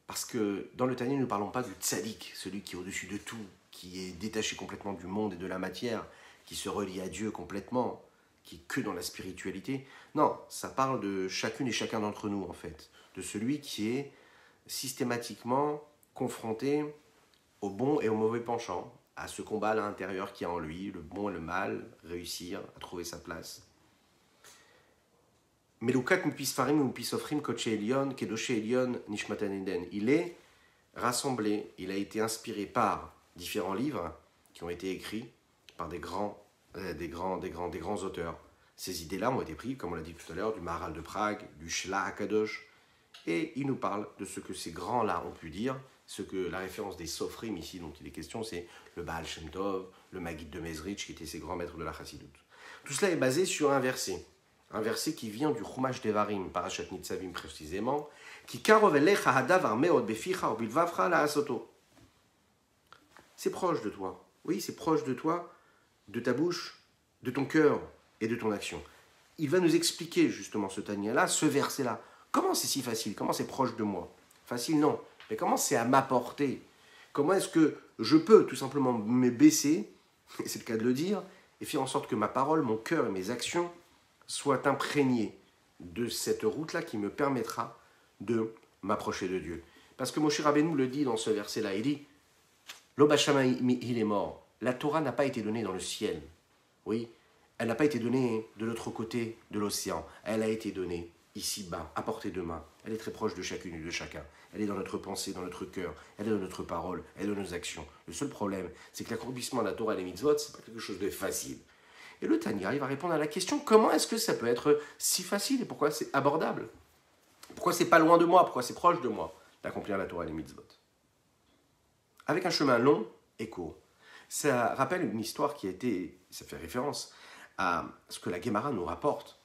Parce que dans le Tanya, nous ne parlons pas du tzaddik, celui qui est au-dessus de tout, qui est détaché complètement du monde et de la matière, qui se relie à Dieu complètement, qui est que dans la spiritualité. Non, ça parle de chacune et chacun d'entre nous, en fait. De celui qui est systématiquement confronté au bon et au mauvais penchant, à ce combat à l'intérieur qui est en lui, le bon et le mal, réussir à trouver sa place. Melukat Mupisfarim ou Mupisofrim Koche Elion, Kedoshe Elion Nishmatan Eden. Il est rassemblé, il a été inspiré par différents livres qui ont été écrits par des grands auteurs. Ces idées-là ont été prises, comme on l'a dit tout à l'heure, du Maharal de Prague, du Shla Akadosh, et il nous parle de ce que ces grands-là ont pu dire, ce que la référence des Sofrim ici dont il est question, c'est le Baal Shem Tov, le Maggid de Mezrich, qui étaient ces grands maîtres de la Chassidut. Tout cela est basé sur un verset qui vient du Chumash Devarim, Parashat Nitzavim précisément, qui c'est proche de toi. Oui, c'est proche de toi, de ta bouche, de ton cœur et de ton action. Il va nous expliquer justement ce Tanya-là, ce verset-là. Comment c'est si facile? Comment c'est proche de moi? Facile, non. Mais comment c'est à ma portée? Comment est-ce que je peux tout simplement me baisser, et c'est le cas de le dire, et faire en sorte que ma parole, mon cœur et mes actions soient imprégnés de cette route-là qui me permettra de m'approcher de Dieu. Parce que Moshe Rabbeinu le dit dans ce verset-là, il dit « Lo bashama il est mort ». La Torah n'a pas été donnée dans le ciel. Oui, elle n'a pas été donnée de l'autre côté de l'océan. Elle a été donnée ici-bas, à portée de main. Elle est très proche de chacune et de chacun. Elle est dans notre pensée, dans notre cœur. Elle est dans notre parole, elle est dans nos actions. Le seul problème, c'est que l'accomplissement de la Torah et les mitzvot, ce n'est pas quelque chose de facile. Et le Tanya, il va répondre à la question, comment est-ce que ça peut être si facile et pourquoi c'est abordable? Pourquoi c'est pas loin de moi? Pourquoi c'est proche de moi d'accomplir la Torah et les mitzvot? Avec un chemin long et court. Ça rappelle une histoire qui a été, ça fait référence à ce que la Gemara nous rapporte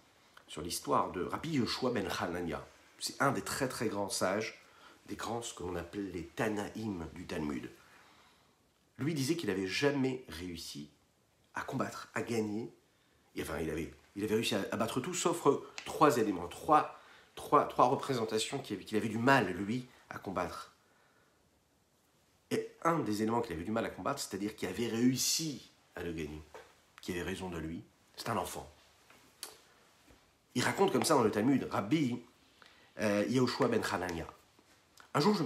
sur l'histoire de Rabbi Yoshua ben Hanania. C'est un des très très grands sages, des grands, ce qu'on appelle les Tanaïm du Talmud. Lui disait qu'il n'avait jamais réussi à combattre, à gagner. Et enfin, il avait réussi à battre tout, sauf trois éléments, trois représentations qu'il avait du mal, lui, à combattre. Et un des éléments qu'il avait du mal à combattre, c'est-à-dire qu'il avait réussi à le gagner, qui avait raison de lui, c'est un enfant. Il raconte comme ça dans le Talmud, Rabbi Yehoshua ben Hanania. Un jour, je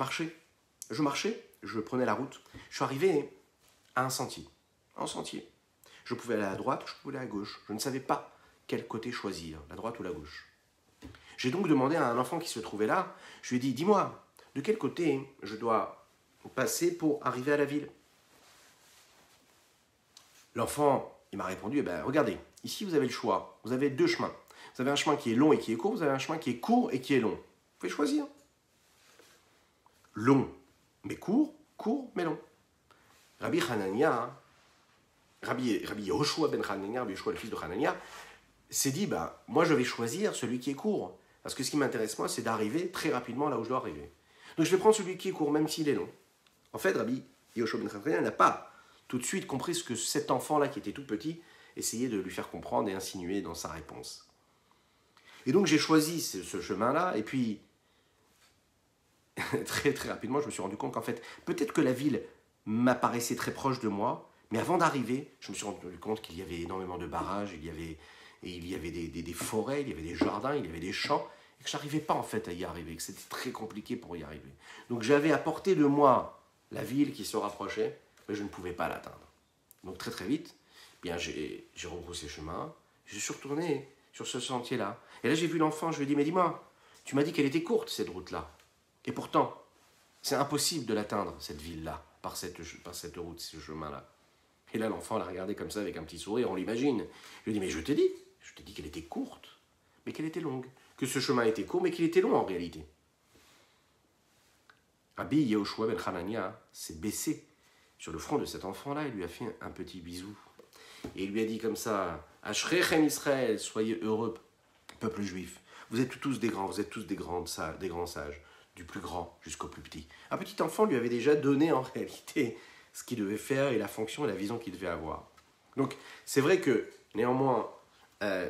marchais, je prenais la route, je suis arrivé à un sentier. Je pouvais aller à droite, je pouvais aller à gauche. Je ne savais pas quel côté choisir, la droite ou la gauche. J'ai donc demandé à un enfant qui se trouvait là, je lui ai dit, dis-moi, de quel côté je dois passer pour arriver à la ville? L'enfant, il m'a répondu, eh ben, regardez, ici vous avez le choix, vous avez deux chemins. Vous avez un chemin qui est long et qui est court, vous avez un chemin qui est court et qui est long. Vous pouvez choisir. Long, mais court mais long. Rabbi Yehoshua ben Hanania, Rabbi Yehoshua le fils de Hanania, s'est dit, bah, moi je vais choisir celui qui est court. Parce que ce qui m'intéresse moi, c'est d'arriver très rapidement là où je dois arriver. Donc je vais prendre celui qui est court, même s'il est long. En fait, Rabbi Yehoshua ben Hanania n'a pas tout de suite compris ce que cet enfant-là, qui était tout petit, essayait de lui faire comprendre et insinuer dans sa réponse. Et donc j'ai choisi ce chemin-là, et puis très très rapidement, je me suis rendu compte qu'en fait, peut-être que la ville m'apparaissait très proche de moi, mais avant d'arriver, je me suis rendu compte qu'il y avait énormément de barrages, il y avait des forêts, il y avait des jardins, il y avait des champs, et que je n'arrivais pas en fait à y arriver, que c'était très compliqué pour y arriver. Donc j'avais à portée de moi la ville qui se rapprochait, mais je ne pouvais pas l'atteindre. Donc très très vite, bien j'ai rebroussé chemin, je suis retourné sur ce sentier-là. Et là j'ai vu l'enfant, je lui ai dit, mais dis-moi, tu m'as dit qu'elle était courte cette route-là. Et pourtant, c'est impossible de l'atteindre, cette ville-là, par cette route, ce chemin-là. Et là, l'enfant l'a regardé comme ça avec un petit sourire, on l'imagine. Je lui ai dit, mais je t'ai dit qu'elle était courte, mais qu'elle était longue. Que ce chemin était court, mais qu'il était long en réalité. Rabbi Yehoshua ben Hanania s'est baissé sur le front de cet enfant-là et lui a fait un petit bisou. Et il lui a dit comme ça, Ashrechem Israël, soyez heureux, peuple juif. Vous êtes tous des grands, vous êtes tous des grands sages, du plus grand jusqu'au plus petit. Un petit enfant lui avait déjà donné en réalité ce qu'il devait faire et la fonction et la vision qu'il devait avoir. Donc c'est vrai que néanmoins,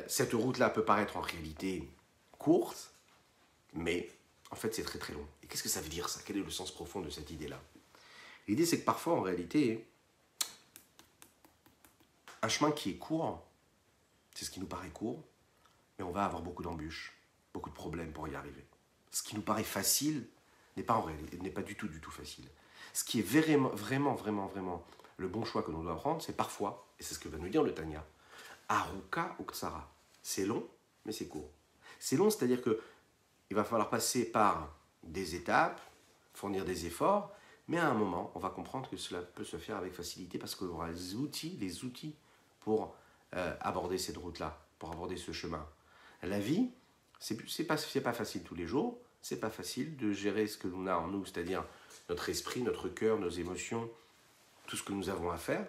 cette route-là peut paraître en réalité courte, Mais en fait, c'est très très long. Et qu'est-ce que ça veut dire ça? Quel est le sens profond de cette idée-là? L'idée, c'est que parfois, en réalité, un chemin qui est court, c'est ce qui nous paraît court, mais on va avoir beaucoup d'embûches, beaucoup de problèmes pour y arriver. Ce qui nous paraît facile n'est pas en réalité, n'est pas du tout facile. Ce qui est vraiment le bon choix que nous devons prendre, c'est parfois, et c'est ce que va nous dire le Tanya, Aruka ou Ksara. C'est long, mais c'est court. C'est long, c'est-à-dire que il va falloir passer par des étapes, fournir des efforts, mais à un moment, on va comprendre que cela peut se faire avec facilité parce qu'on aura les outils pour aborder cette route-là, pour aborder ce chemin. La vie, c'est pas facile tous les jours, c'est pas facile de gérer ce que l'on a en nous, c'est-à-dire notre esprit, notre cœur, nos émotions, tout ce que nous avons à faire,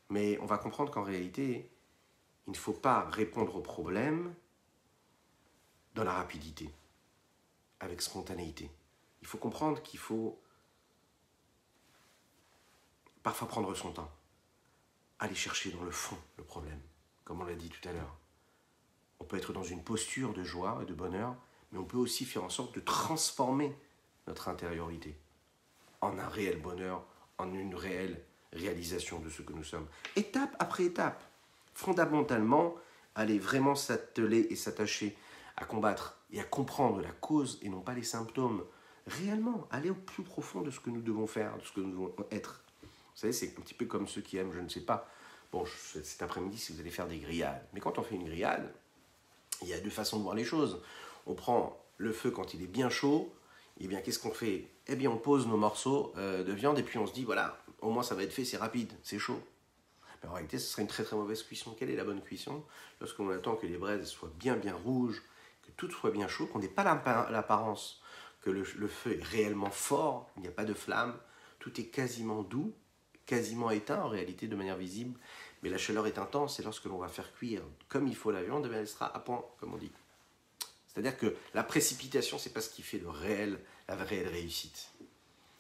mais on va comprendre qu'en réalité, il ne faut pas répondre aux problèmes dans la rapidité, avec spontanéité. Il faut comprendre qu'il faut parfois prendre son temps, aller chercher dans le fond le problème, comme on l'a dit tout à l'heure. On peut être dans une posture de joie et de bonheur, mais on peut aussi faire en sorte de transformer notre intériorité en un réel bonheur, en une réelle réalisation de ce que nous sommes. Étape après étape, fondamentalement, aller vraiment s'atteler et s'attacher à combattre et à comprendre la cause et non pas les symptômes. Réellement, aller au plus profond de ce que nous devons faire, de ce que nous devons être. Vous savez, c'est un petit peu comme ceux qui aiment, je ne sais pas, bon, cet après-midi, si vous allez faire des grillades. Mais quand on fait une grillade, il y a deux façons de voir les choses. On prend le feu quand il est bien chaud, et bien qu'est-ce qu'on fait? Eh bien, on pose nos morceaux de viande et puis on se dit, voilà, au moins ça va être fait, c'est rapide, c'est chaud. Mais en réalité, ce serait une très très mauvaise cuisson. Quelle est la bonne cuisson? Lorsqu'on attend que les braises soient bien rouges, que tout soit bien chaud, qu'on n'ait pas l'apparence que le feu est réellement fort, il n'y a pas de flamme, tout est quasiment doux, quasiment éteint en réalité de manière visible, mais la chaleur est intense et lorsque l'on va faire cuire comme il faut la viande, elle sera à point, comme on dit. C'est-à-dire que la précipitation, c'est pas ce qui fait la réelle réussite.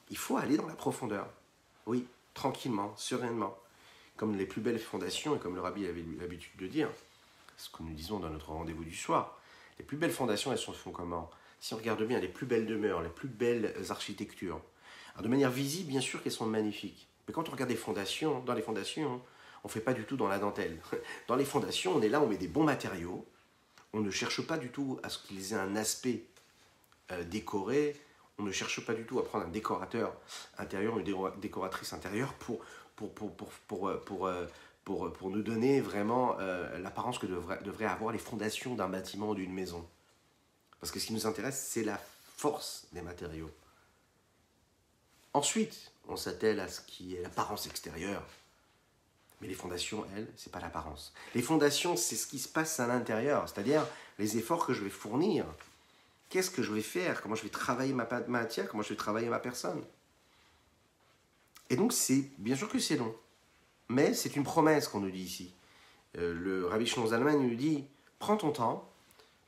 Il faut aller dans la profondeur, oui, tranquillement, sereinement, comme les plus belles fondations, et comme le rabbi avait l'habitude de dire, ce que nous disons dans notre rendez-vous du soir, les plus belles fondations, elles se font comment? Si on regarde bien, les plus belles demeures, les plus belles architectures, alors de manière visible, bien sûr qu'elles sont magnifiques, mais quand on regarde dans les fondations, on ne fait pas du tout dans la dentelle. Dans les fondations, on est là, on met des bons matériaux, on ne cherche pas du tout à ce qu'ils aient un aspect décoré, on ne cherche pas du tout à prendre un décorateur intérieur, une décoratrice intérieure pour nous donner vraiment l'apparence que devraient avoir les fondations d'un bâtiment ou d'une maison. Parce que ce qui nous intéresse, c'est la force des matériaux. Ensuite, on s'attelle à ce qui est l'apparence extérieure. Mais les fondations, elles, c'est pas l'apparence. Les fondations, c'est ce qui se passe à l'intérieur, c'est-à-dire les efforts que je vais fournir. Qu'est-ce que je vais faire? Comment je vais travailler ma matière? Comment je vais travailler ma personne? Et donc, bien sûr que c'est long. Mais c'est une promesse qu'on nous dit ici. Le Rabbi Shlomo Zalman nous dit, prends ton temps,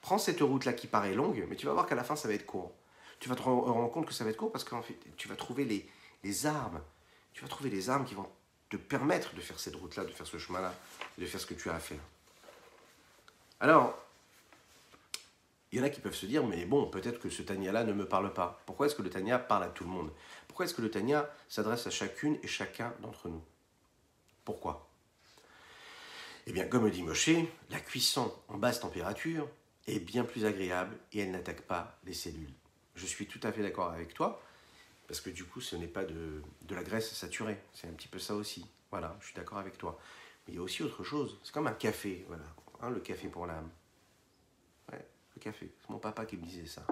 prends cette route-là qui paraît longue, mais tu vas voir qu'à la fin, ça va être court. Tu vas te rendre compte que ça va être court parce qu'en fait, tu vas trouver les armes. Tu vas trouver les armes qui vont te permettre de faire cette route-là, de faire ce chemin-là, de faire ce que tu as à faire. Alors, il y en a qui peuvent se dire, mais bon, peut-être que ce Tanya-là ne me parle pas. Pourquoi est-ce que le Tanya parle à tout le monde? Pourquoi est-ce que le Tanya s'adresse à chacune et chacun d'entre nous? Pourquoi? Eh bien, comme le dit Moshe, la cuisson en basse température est bien plus agréable et elle n'attaque pas les cellules. Je suis tout à fait d'accord avec toi, parce que du coup, ce n'est pas de la graisse saturée. C'est un petit peu ça aussi. Voilà, je suis d'accord avec toi. Mais il y a aussi autre chose. C'est comme un café, voilà. Hein, le café pour l'âme. Ouais, le café. C'est mon papa qui me disait ça.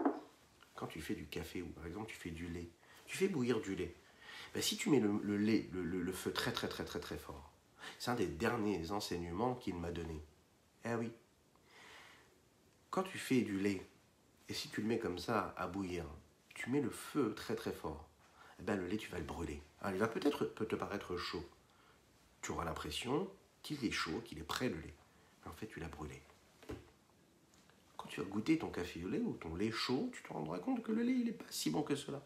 Quand tu fais du café, ou par exemple tu fais du lait, tu fais bouillir du lait. Ben, si tu mets le feu très fort, c'est un des derniers enseignements qu'il m'a donné. Eh oui. Quand tu fais du lait, et si tu le mets comme ça à bouillir, tu mets le feu très fort, eh ben le lait, tu vas le brûler. Alors, il va peut te paraître chaud. Tu auras l'impression qu'il est chaud, qu'il est prêt le lait. Mais en fait, tu l'as brûlé. Quand tu vas goûter ton café au lait ou ton lait chaud, tu te rendras compte que le lait, il n'est pas si bon que cela.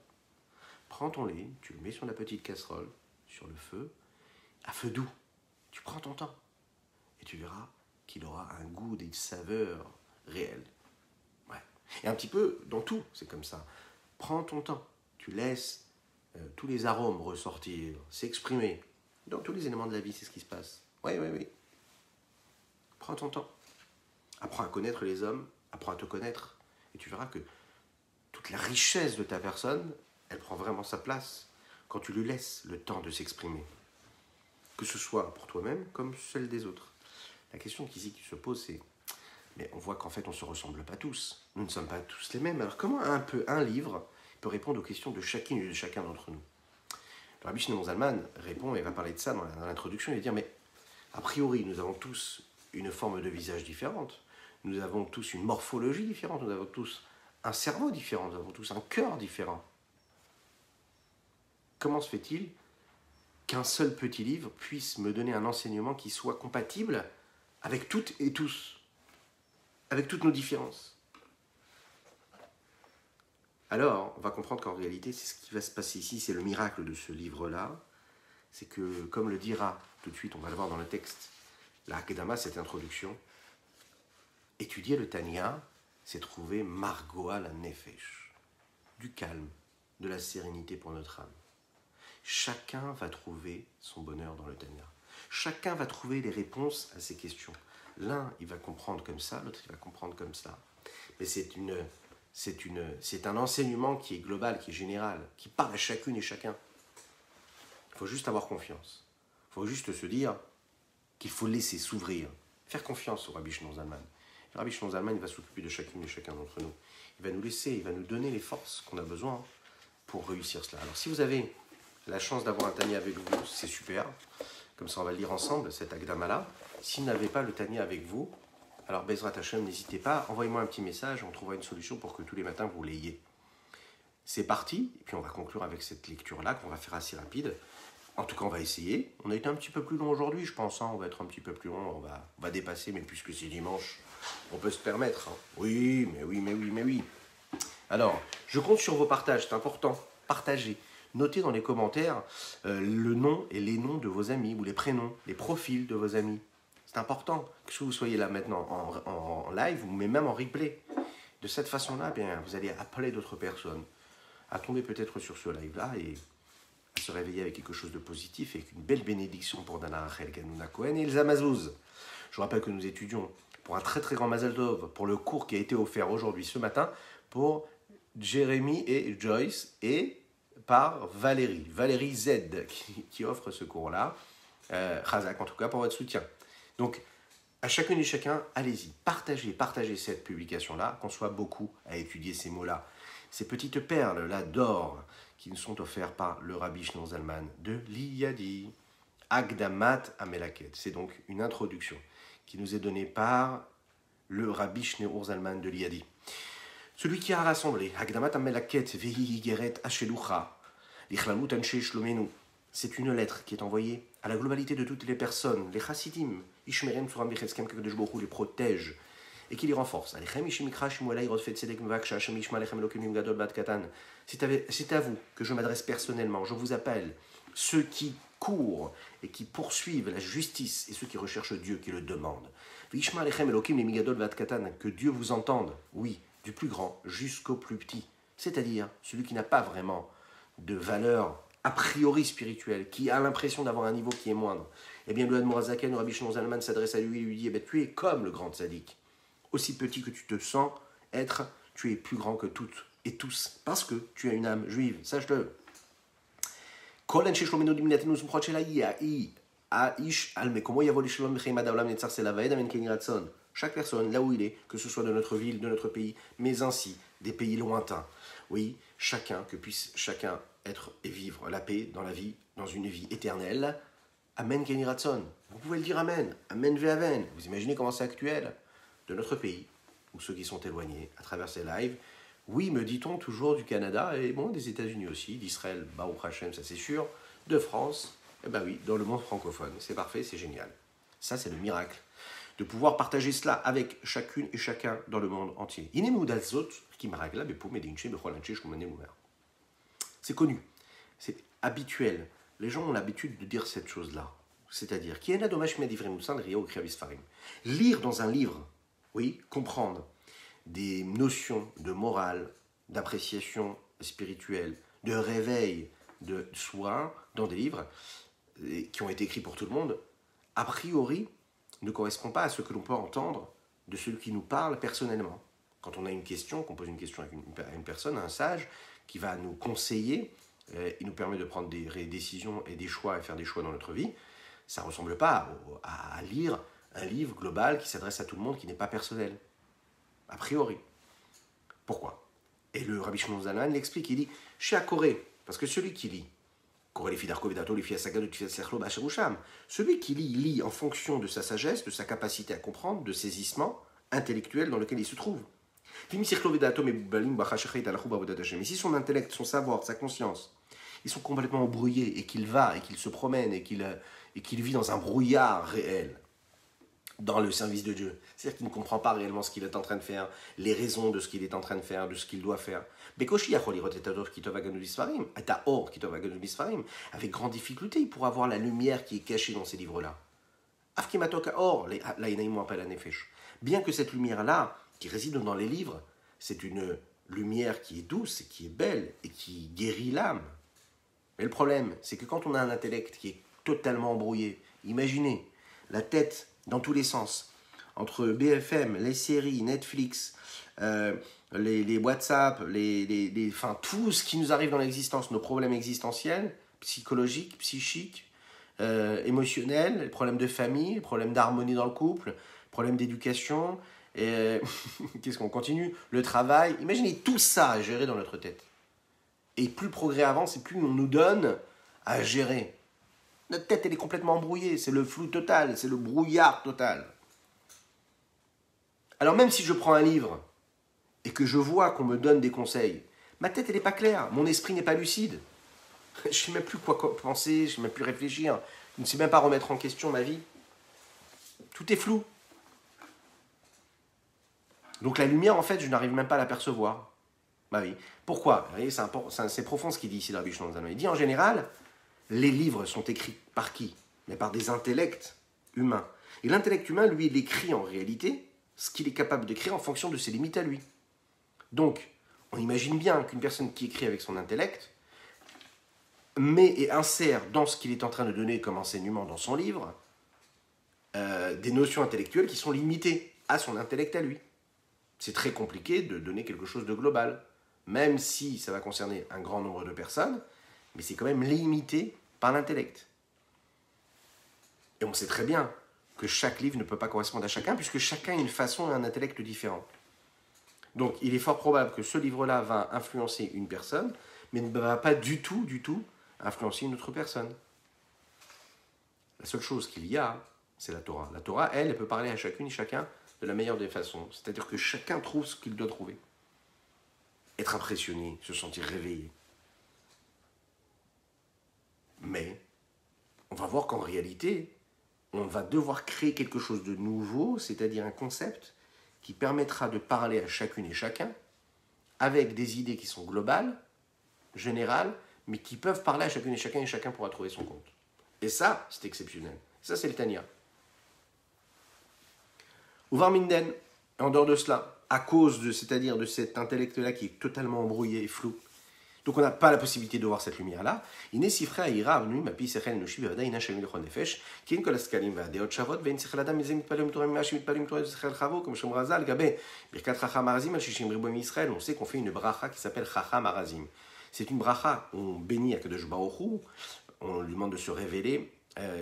Prends ton lait, tu le mets sur la petite casserole, sur le feu, à feu doux. Tu prends ton temps. Et tu verras qu'il aura un goût, des saveurs réelles. Ouais. Et un petit peu dans tout, c'est comme ça. Prends ton temps. Tu laisses tous les arômes ressortir, s'exprimer. Dans tous les éléments de la vie, c'est ce qui se passe. Oui, oui, oui. Prends ton temps. Apprends à connaître les hommes, apprends à te connaître. Et tu verras que toute la richesse de ta personne, elle prend vraiment sa place quand tu lui laisses le temps de s'exprimer. Que ce soit pour toi-même comme celle des autres. La question qui se pose, c'est, mais on voit qu'en fait, on ne se ressemble pas tous. Nous ne sommes pas tous les mêmes. Alors comment un livre peut répondre aux questions de chacune et de chacun d'entre nous? Le Rabbi Shimon Zalman répond, et va parler de ça dans l'introduction, il va dire, mais a priori, nous avons tous une forme de visage différente. Nous avons tous une morphologie différente. Nous avons tous un cerveau différent. Nous avons tous un cœur différent. Comment se fait-il qu'un seul petit livre puisse me donner un enseignement qui soit compatible avec toutes et tous, avec toutes nos différences? Alors, on va comprendre qu'en réalité, c'est ce qui va se passer ici, c'est le miracle de ce livre-là. C'est que, comme le dira tout de suite, on va le voir dans le texte, la Hakdama, cette introduction, étudier le Tanya, c'est trouver Margoa la Nefesh, du calme, de la sérénité pour notre âme. Chacun va trouver son bonheur dans le Tanya. Chacun va trouver les réponses à ses questions. L'un, il va comprendre comme ça, l'autre, il va comprendre comme ça. Mais c'est un enseignement qui est global, qui est général, qui parle à chacune et chacun. Il faut juste avoir confiance. Il faut juste se dire qu'il faut laisser s'ouvrir, faire confiance au Rabbi Shimon Zalman. Le Rabbi Shimon Zalman, il va s'occuper de chacune et chacun d'entre nous. Il va nous laisser, il va nous donner les forces qu'on a besoin pour réussir cela. Alors si vous avez la chance d'avoir un Tanya avec vous, c'est super. Comme ça, on va le lire ensemble, cet Akdama-là. Si vous n'avez pas le Tanya avec vous, alors Bezrat Hashem, n'hésitez pas, envoyez-moi un petit message, on trouvera une solution pour que tous les matins vous l'ayez. C'est parti, et puis on va conclure avec cette lecture-là, qu'on va faire assez rapide. En tout cas, on va essayer. On a été un petit peu plus long aujourd'hui, je pense. On va être un petit peu plus long, on va dépasser, mais puisque c'est dimanche, on peut se permettre. Oui, mais oui, mais oui, mais oui. Alors, je compte sur vos partages, c'est important. Partagez. Notez dans les commentaires le nom et les noms de vos amis, ou les prénoms, les profils de vos amis. C'est important que vous soyez là maintenant en live, mais même en replay. De cette façon-là, bien, vous allez appeler d'autres personnes à tomber peut-être sur ce live-là et à se réveiller avec quelque chose de positif et avec une belle bénédiction pour Dana Rachel Ganuna Cohen et Elsa Mazouz. Je vous rappelle que nous étudions pour un très très grand Mazal Tov, pour le cours qui a été offert aujourd'hui ce matin, pour Jérémy et Joyce et par Valérie Z qui offre ce cours-là. Chazak en tout cas pour votre soutien. Donc, à chacune et chacun, allez-y, partagez cette publication-là, qu'on soit beaucoup à étudier ces mots-là. Ces petites perles-là d'or qui nous sont offertes par le Rabbi Shimon Zalman de Liadi. Akdamat Amelaket. C'est donc une introduction qui nous est donnée par le Rabbi Shimon Zalman de Liadi. Celui qui a rassemblé Akdamat Amelaket Vehi Higeret Ashelucha Lichlalut Anshe Shlomenu. C'est une lettre qui est envoyée à la globalité de toutes les personnes, les chassidim, Ishmerem Tzuram Becheskem Kadosh Baruch Hu les protège et qui les renforce. C'est à vous que je m'adresse personnellement. Je vous appelle ceux qui courent et qui poursuivent la justice et ceux qui recherchent Dieu, qui le demandent. Que Dieu vous entende, oui, du plus grand jusqu'au plus petit, c'est-à-dire celui qui n'a pas vraiment de valeur a priori spirituelle, qui a l'impression d'avoir un niveau qui est moindre. Eh bien, le Admorazaken, le Rabbi Shimon Zalman s'adresse à lui et lui dit, tu es comme le grand tzaddik. Aussi petit que tu te sens être, tu es plus grand que toutes et tous, parce que tu as une âme juive, sache-le. Chaque personne, là où il est, que ce soit de notre ville, de notre pays, mais ainsi des pays lointains. Oui, que puisse chacun être et vivre la paix dans la vie, dans une vie éternelle. Amen Keni Ratson. Vous pouvez le dire Amen. Amen Ve'aven. Vous imaginez comment c'est actuel de notre pays, ou ceux qui sont éloignés à travers ces lives. Oui, me dit-on toujours du Canada, et bon, des États-Unis aussi, d'Israël, Baruch Hashem, ça c'est sûr, de France, et ben oui, dans le monde francophone. C'est parfait, c'est génial. Ça, c'est le miracle, de pouvoir partager cela avec chacune et chacun dans le monde entier. C'est connu, c'est habituel. Les gens ont l'habitude de dire cette chose-là. C'est-à-dire, lire dans un livre, oui, comprendre, des notions de morale, d'appréciation spirituelle, de réveil de soi dans des livres qui ont été écrits pour tout le monde, a priori, ne correspond pas à ce que l'on peut entendre de celui qui nous parle personnellement. Quand on a une question, qu'on pose une question à une personne, à un sage, qui va nous conseiller, il nous permet de prendre des décisions et des choix et faire des choix dans notre vie, ça ne ressemble pas à lire un livre global qui s'adresse à tout le monde, qui n'est pas personnel. A priori. Pourquoi? Et le Rabbi Shimon Zalman l'explique, il dit, chez Akoré, parce que celui qui lit, celui qui lit, il lit en fonction de sa sagesse, de sa capacité à comprendre, de saisissement intellectuel dans lequel il se trouve. Mais si son intellect, son savoir, sa conscience, ils sont complètement embrouillés et qu'il va, et qu'il se promène, et qu'il vit dans un brouillard réel, dans le service de Dieu. C'est-à-dire qu'il ne comprend pas réellement ce qu'il est en train de faire, les raisons de ce qu'il est en train de faire, de ce qu'il doit faire. Avec grande difficulté, il pourra voir la lumière qui est cachée dans ces livres-là. Bien que cette lumière-là, qui réside dans les livres, c'est une lumière qui est douce, et qui est belle, et qui guérit l'âme. Mais le problème, c'est que quand on a un intellect qui est totalement embrouillé, imaginez, la tête dans tous les sens, entre BFM, les séries, Netflix, les WhatsApp, enfin, tout ce qui nous arrive dans l'existence, nos problèmes existentiels, psychologiques, psychiques, émotionnels, les problèmes de famille, les problèmes d'harmonie dans le couple, les problèmes d'éducation, et qu'est-ce qu'on continue? Le travail, imaginez tout ça à gérer dans notre tête. Et plus le progrès avance, et plus on nous donne à gérer. Notre tête, elle est complètement embrouillée, c'est le flou total, c'est le brouillard total. Alors même si je prends un livre et que je vois qu'on me donne des conseils, ma tête, elle n'est pas claire, mon esprit n'est pas lucide. Je ne sais même plus quoi penser, je ne sais même plus réfléchir, je ne sais même pas remettre en question ma vie. Tout est flou. Donc la lumière, en fait, je n'arrive même pas à l'apercevoir. Bah oui. Pourquoi? Vous voyez, c'est profond ce qu'il dit ici, le Rabbi Shimon Zalman. Il dit en général, les livres sont écrits par qui? Mais par des intellects humains. Et l'intellect humain, lui, il écrit en réalité ce qu'il est capable d'écrire en fonction de ses limites à lui. Donc, on imagine bien qu'une personne qui écrit avec son intellect met et insère dans ce qu'il est en train de donner comme enseignement dans son livre des notions intellectuelles qui sont limitées à son intellect à lui. C'est très compliqué de donner quelque chose de global, même si ça va concerner un grand nombre de personnes, mais c'est quand même limité par l'intellect. Et on sait très bien que chaque livre ne peut pas correspondre à chacun, puisque chacun a une façon et un intellect différent. Donc il est fort probable que ce livre-là va influencer une personne, mais ne va pas du tout influencer une autre personne. La seule chose qu'il y a, c'est la Torah. La Torah, elle peut parler à chacune et chacun de la meilleure des façons. C'est-à-dire que chacun trouve ce qu'il doit trouver. Être impressionné, se sentir réveillé. Mais on va voir qu'en réalité, on va devoir créer quelque chose de nouveau, c'est-à-dire un concept qui permettra de parler à chacune et chacun avec des idées qui sont globales, générales, mais qui peuvent parler à chacune et chacun pourra trouver son compte. Et ça, c'est exceptionnel. Ça, c'est le Tanya. Uvar Minden, en dehors de cela, à cause de, c'est-à-dire de cet intellect-là qui est totalement embrouillé et flou, donc on n'a pas la possibilité de voir cette lumière-là. On sait qu'on fait une bracha qui s'appelle Chacham Arazim. C'est une bracha où on bénit Akadosh Baruch Hu, on lui demande de se révéler,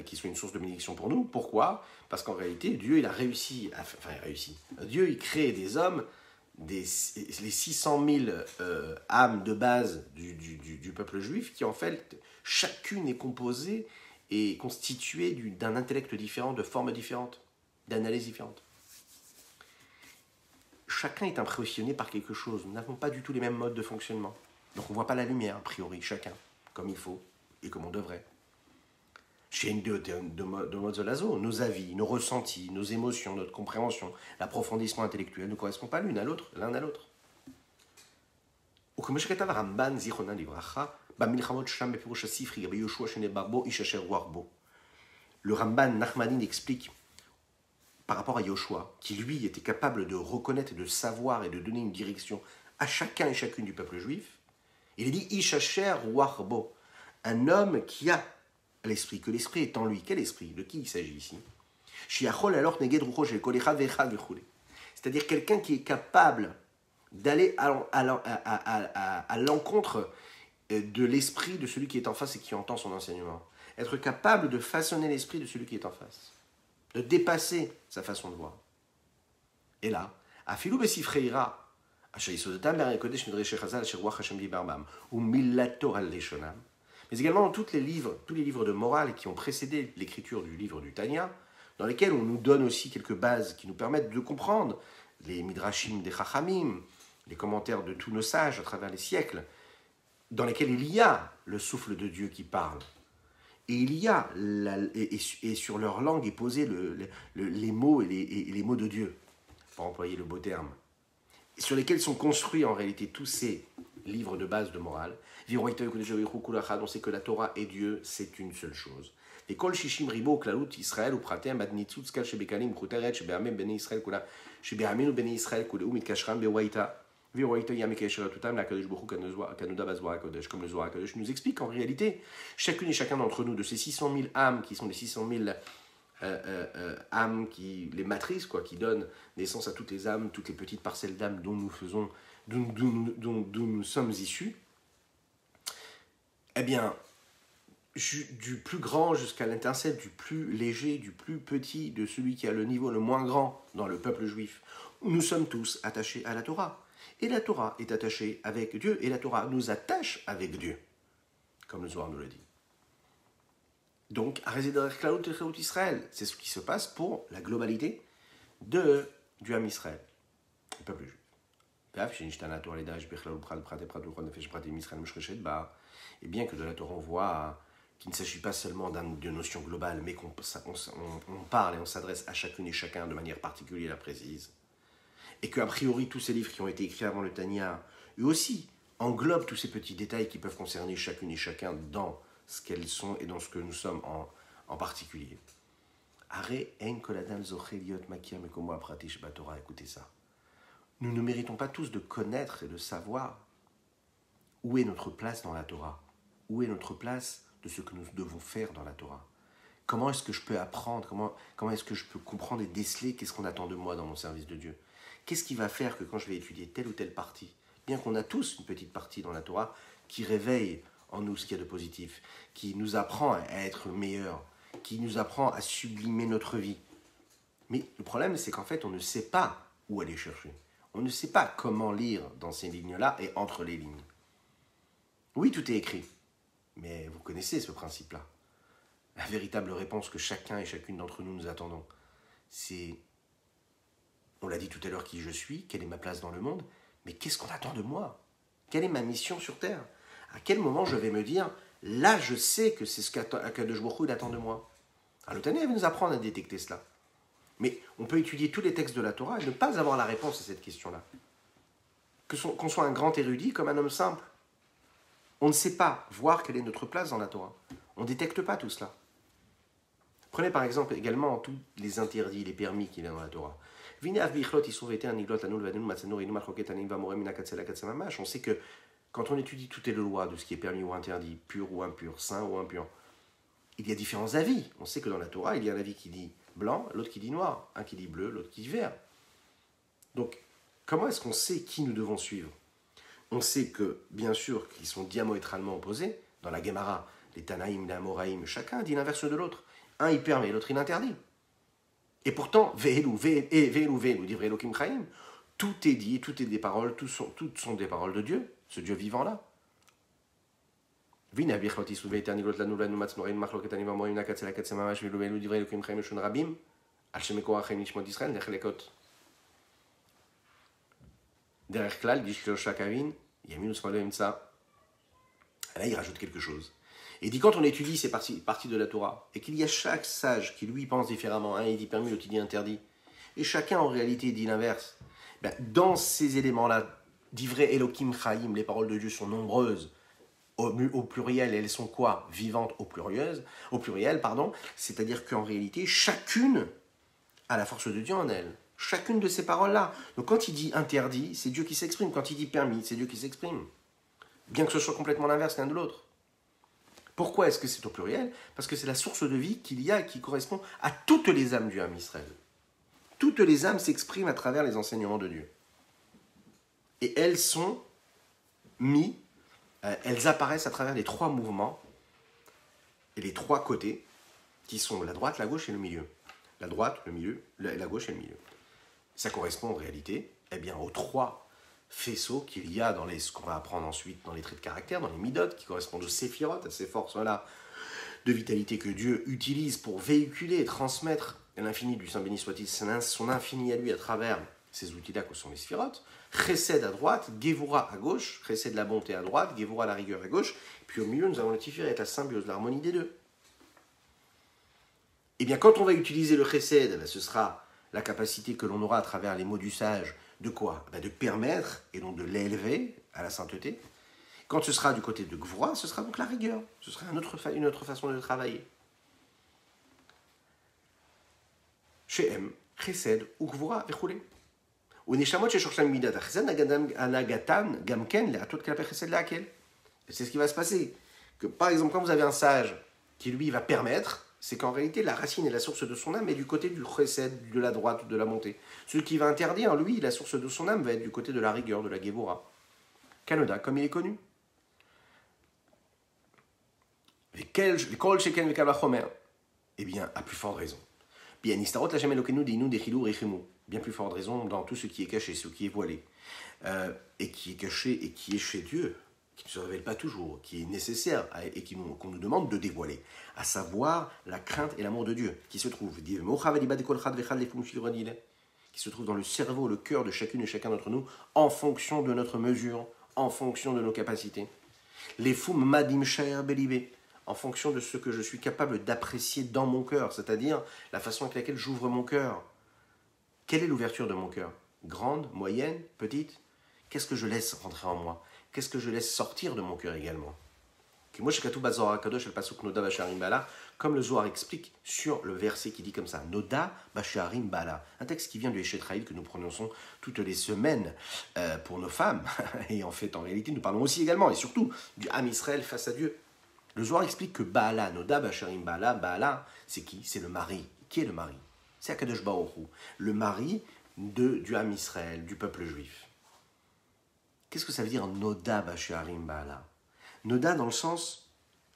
qui soit une source de bénédiction pour nous. Pourquoi? Parce qu'en réalité, Dieu, il a réussi. Dieu, il crée des hommes, les 600 000 âmes de base du peuple juif, qui en fait, chacune est composée et constituée d'un intellect différent, de formes différentes, d'analyses différentes. Chacun est impressionné par quelque chose. Nous n'avons pas du tout les mêmes modes de fonctionnement. Donc on ne voit pas la lumière, a priori, chacun, comme il faut et comme on devrait. Chez nos avis, nos ressentis, nos émotions, notre compréhension, l'approfondissement intellectuel ne correspondent pas l'un à l'autre. Le Ramban Nachmani explique par rapport à Yoshua, qui lui était capable de reconnaître et de savoir et de donner une direction à chacun et chacune du peuple juif, il est dit Ishacher Warbo, un homme qui a l'esprit, que l'esprit est en lui. Quel esprit? De qui il s'agit ici? C'est-à-dire quelqu'un qui est capable d'aller à l'encontre de l'esprit de celui qui est en face et qui entend son enseignement. Être capable de façonner l'esprit de celui qui est en face. De dépasser sa façon de voir. Et là, Afilou Besifreira, mais également dans tous les livres de morale qui ont précédé l'écriture du livre du Tanya, dans lesquels on nous donne aussi quelques bases qui nous permettent de comprendre les midrashim des Chachamim, les commentaires de tous nos sages à travers les siècles, dans lesquels il y a le souffle de Dieu qui parle. Et il y a, et sur leur langue est posé les mots et les mots de Dieu, pour employer le beau terme, sur lesquels sont construits en réalité tous ces livres de base de morale. On sait que la Torah et Dieu, c'est une seule chose. Et kol shishim ribo klalut Israël ou pratem adnitzut skal shebekalim khuteret shebeamem bnei Israël kula shebeamenu bnei Israël kuleu mitkashram bewaita viwaita yamekesher tutam la kadosh baruch kanoda bazwa kodesh, comme le Zohar Kadosh nous explique en réalité chacune et chacun d'entre nous de ces 600 000 âmes qui sont les 600 000 âmes qui les matrices quoi, qui donnent naissance à toutes les âmes, toutes les petites parcelles d'âmes dont nous sommes issus. Eh bien, du plus grand jusqu'à l'intercelle, du plus léger, du plus petit, de celui qui a le niveau le moins grand dans le peuple juif, nous sommes tous attachés à la Torah. Et la Torah est attachée avec Dieu, et la Torah nous attache avec Dieu, comme le Zohar nous le dit. Donc, Israël, c'est ce qui se passe pour la globalité du Ham Israël, le peuple juif. Et bien que de la Torah on voit qu'il ne s'agit pas seulement d'une notion globale, mais qu'on parle et on s'adresse à chacune et chacun de manière particulière et précise, et qu'a priori tous ces livres qui ont été écrits avant le Tanya, eux aussi, englobent tous ces petits détails qui peuvent concerner chacune et chacun dans ce qu'elles sont et dans ce que nous sommes en particulier. Écoutez ça. Nous ne méritons pas tous de connaître et de savoir où est notre place dans la Torah, où est notre place de ce que nous devons faire dans la Torah. Comment est-ce que je peux apprendre, comment est-ce que je peux comprendre et déceler qu'est-ce qu'on attend de moi dans mon service de Dieu. Qu'est-ce qui va faire que quand je vais étudier telle ou telle partie, bien qu'on a tous une petite partie dans la Torah qui réveille en nous ce qu'il y a de positif, qui nous apprend à être meilleur, qui nous apprend à sublimer notre vie. Mais le problème, c'est qu'en fait, on ne sait pas où aller chercher. On ne sait pas comment lire dans ces lignes-là et entre les lignes. Oui, tout est écrit, mais vous connaissez ce principe-là. La véritable réponse que chacun et chacune d'entre nous attendons, c'est, on l'a dit tout à l'heure, qui je suis, quelle est ma place dans le monde, mais qu'est-ce qu'on attend de moi? Quelle est ma mission sur Terre? À quel moment je vais me dire, là je sais que c'est ce qu'Akadosh Baruch Hu attend de moi? Alors le Tanya va nous apprendre à détecter cela. Mais on peut étudier tous les textes de la Torah et ne pas avoir la réponse à cette question-là. Qu'on soit un grand érudit comme un homme simple. On ne sait pas voir quelle est notre place dans la Torah. On ne détecte pas tout cela. Prenez par exemple également tous les interdits, les permis qu'il y a dans la Torah. On sait que quand on étudie toutes les lois de ce qui est permis ou interdit, pur ou impur, saint ou impur, il y a différents avis. On sait que dans la Torah, il y a un avis qui dit blanc, l'autre qui dit noir, un qui dit bleu, l'autre qui dit vert. Donc, comment est-ce qu'on sait qui nous devons suivre? On sait que, bien sûr, qu'ils sont diamétralement opposés. Dans la Gemara, les Tanaïm, les Amoraïm, chacun dit l'inverse de l'autre. Un, il permet, l'autre, il interdit. Et pourtant, Ve'elu, divrei Elokim Chaim, tout est dit, tout est des paroles, toutes sont des paroles de Dieu, ce Dieu vivant-là. Derrière Klal, dit Shakavin, Yaminus Malem-Tsa. Là, il rajoute quelque chose. Et il dit, quand on étudie ces parties de la Torah, et qu'il y a chaque sage qui lui pense différemment, un il dit permis, l'autre il dit interdit, et chacun en réalité dit l'inverse, ben, dans ces éléments-là, d'ivrei Elokim Chaim, les paroles de Dieu sont nombreuses, au pluriel, et elles sont quoi? Vivantes au pluriel, c'est-à-dire qu'en réalité, chacune a la force de Dieu en elle. Chacune de ces paroles-là. Donc quand il dit interdit, c'est Dieu qui s'exprime. Quand il dit permis, c'est Dieu qui s'exprime. Bien que ce soit complètement l'inverse l'un de l'autre. Pourquoi est-ce que c'est au pluriel? Parce que c'est la source de vie qu'il y a et qui correspond à toutes les âmes du Ham Israël. Toutes les âmes s'expriment à travers les enseignements de Dieu. Et elles sont mises, elles apparaissent à travers les trois mouvements et les trois côtés qui sont la droite, la gauche et le milieu. La droite, le milieu, la gauche et le milieu. Ça correspond en réalité aux trois faisceaux qu'il y a dans ce qu'on va apprendre ensuite dans les traits de caractère, dans les midotes, qui correspondent aux séphirotes, à ces forces-là de vitalité que Dieu utilise pour véhiculer et transmettre à l'infini du Saint béni soit-il, son infini à lui à travers ces outils-là que sont les sphirotes. Chesed à droite, Gevura à gauche, Chesed la bonté à droite, Gevura la rigueur à gauche, puis au milieu nous avons le Tiferet, la symbiose, l'harmonie des deux. Et bien quand on va utiliser le Chesed, ce sera la capacité que l'on aura à travers les mots du sage, de quoi? De permettre, et donc de l'élever à la sainteté. Quand ce sera du côté de Gvura, ce sera donc la rigueur. Ce sera une autre façon de travailler. Shehem, Chesed, ou Gvura, vechule. Ou Neshamot, Sheshorsham Midat, Chesed, Anagatan, Gamken, Leatot, Kalapé, Chesed, Laakel. C'est ce qui va se passer. Que par exemple, quand vous avez un sage qui lui va permettre, c'est qu'en réalité, la racine et la source de son âme est du côté du chesed, de la droite, de la montée. Celui qui va interdire, lui, la source de son âme va être du côté de la rigueur, de la Gevura. Kanoda, comme il est connu. Eh bien, à plus forte raison. Bien plus forte raison dans tout ce qui est caché, ce qui est voilé. Et qui est caché et qui est chez Dieu, qui ne se révèle pas toujours, qui est nécessaire et qu'on nous demande de dévoiler, à savoir la crainte et l'amour de Dieu, qui se trouve dans le cerveau, le cœur de chacune et chacun d'entre nous, en fonction de notre mesure, en fonction de nos capacités. Les foum madim shaer belibé, en fonction de ce que je suis capable d'apprécier dans mon cœur, c'est-à-dire la façon avec laquelle j'ouvre mon cœur. Quelle est l'ouverture de mon cœur? Grande, moyenne, petite? Qu'est-ce que je laisse rentrer en moi? Qu'est-ce que je laisse sortir de mon cœur également? Comme le Zohar explique sur le verset qui dit comme ça, Noda Basharim Bala, un texte qui vient du Eshetraïl que nous prononçons toutes les semaines pour nos femmes, et en fait, en réalité, nous parlons aussi également, et surtout, du Ham Israël face à Dieu. Le Zohar explique que Baala, Noda Basharim Bala, Baala, c'est qui? C'est le mari. Qui est le mari? C'est Akadosh Baruch Hu, le mari du Ham Israël, du peuple juif. Qu'est-ce que ça veut dire Noda Basharim Baala? Noda dans le sens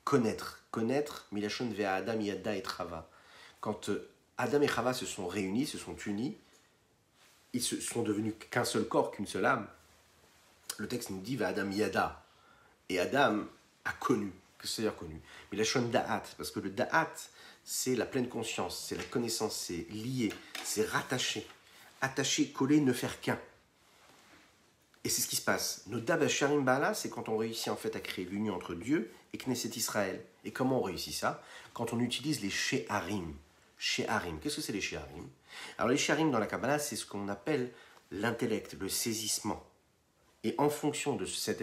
connaître. Connaître, Milachon Vea Adam Yada et Chava. Quand Adam et Chava se sont réunis, se sont unis, ils se sont devenus qu'un seul corps, qu'une seule âme. Le texte nous dit Vea Adam Yada. Et Adam a connu. Que c'est-à-dire connu? Milachon Da'at, parce que le Da'at, c'est la pleine conscience, c'est la connaissance, c'est lié, c'est rattaché. Attaché, collé, ne faire qu'un. Et c'est ce qui se passe. Noda Basharim Bala, c'est quand on réussit en fait à créer l'union entre Dieu et Knesset Israël. Et comment on réussit ça? Quand on utilise les Sheharim. Sheharim. Qu'est-ce que c'est les Sheharim? Alors les Sheharim dans la Kabbalah, c'est ce qu'on appelle l'intellect, le saisissement. Et en fonction de cet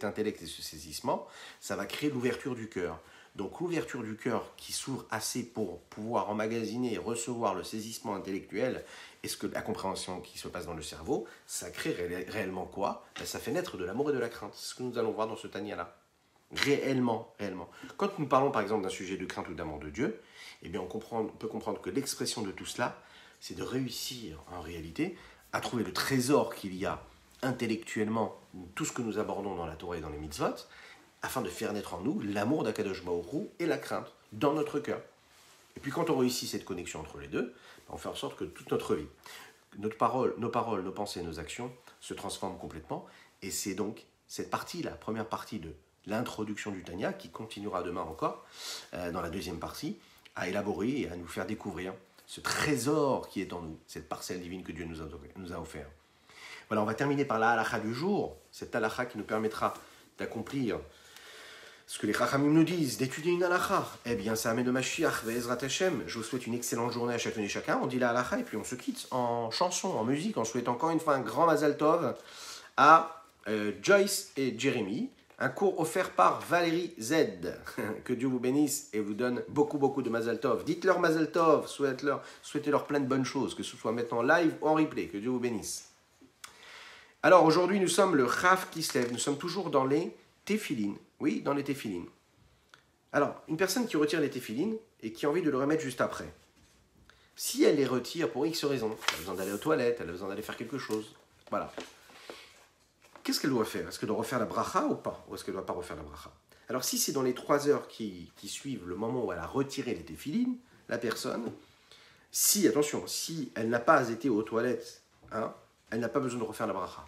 intellect et ce saisissement, ça va créer l'ouverture du cœur. Donc l'ouverture du cœur qui s'ouvre assez pour pouvoir emmagasiner et recevoir le saisissement intellectuel et la compréhension qui se passe dans le cerveau, ça crée réellement quoi? Ça fait naître de l'amour et de la crainte. C'est ce que nous allons voir dans ce Tanya-là. Réellement, réellement. Quand nous parlons par exemple d'un sujet de crainte ou d'amour de Dieu, eh bien on peut comprendre que l'expression de tout cela, c'est de réussir en réalité à trouver le trésor qu'il y a intellectuellement, tout ce que nous abordons dans la Torah et dans les mitzvot, afin de faire naître en nous l'amour d'Akadosh Baruch Hu et la crainte dans notre cœur. Et puis quand on réussit cette connexion entre les deux, on fait en sorte que toute notre vie, nos paroles, nos pensées, nos actions se transforment complètement. Et c'est donc cette partie, la première partie de l'introduction du Tanya, qui continuera demain encore, dans la deuxième partie, à élaborer et à nous faire découvrir ce trésor qui est en nous, cette parcelle divine que Dieu nous a offert. Voilà, on va terminer par la halakha du jour, cette halakha qui nous permettra d'accomplir ce que les Chachamim nous disent, d'étudier une halakha. Eh bien, ça amène de Mashiach, Ve'ezrat Hashem. Je vous souhaite une excellente journée à chacun et chacun. On dit la halakha et puis on se quitte en chanson, en musique. On souhaite encore une fois un grand Mazal Tov à Joyce et Jeremy, Un cours offert par Valérie Z. Que Dieu vous bénisse et vous donne beaucoup de Mazal Tov. Dites-leur Mazal Tov, souhaitez-leur plein de bonnes choses, que ce soit maintenant live ou en replay. Que Dieu vous bénisse. Alors aujourd'hui, nous sommes le Chaf Kislev. Nous sommes toujours dans les téphilines. Oui, dans les téphilines. Alors, une personne qui retire les téphilines et qui a envie de le remettre juste après. Si elle les retire pour X raisons, elle a besoin d'aller aux toilettes, elle a besoin d'aller faire quelque chose. Voilà. Qu'est-ce qu'elle doit faire? Est-ce qu'elle doit refaire la bracha ou pas? Ou est-ce qu'elle ne doit pas refaire la bracha? Alors si c'est dans les 3 heures qui suivent le moment où elle a retiré les téphilines, la personne, si elle n'a pas été aux toilettes, elle n'a pas besoin de refaire la bracha.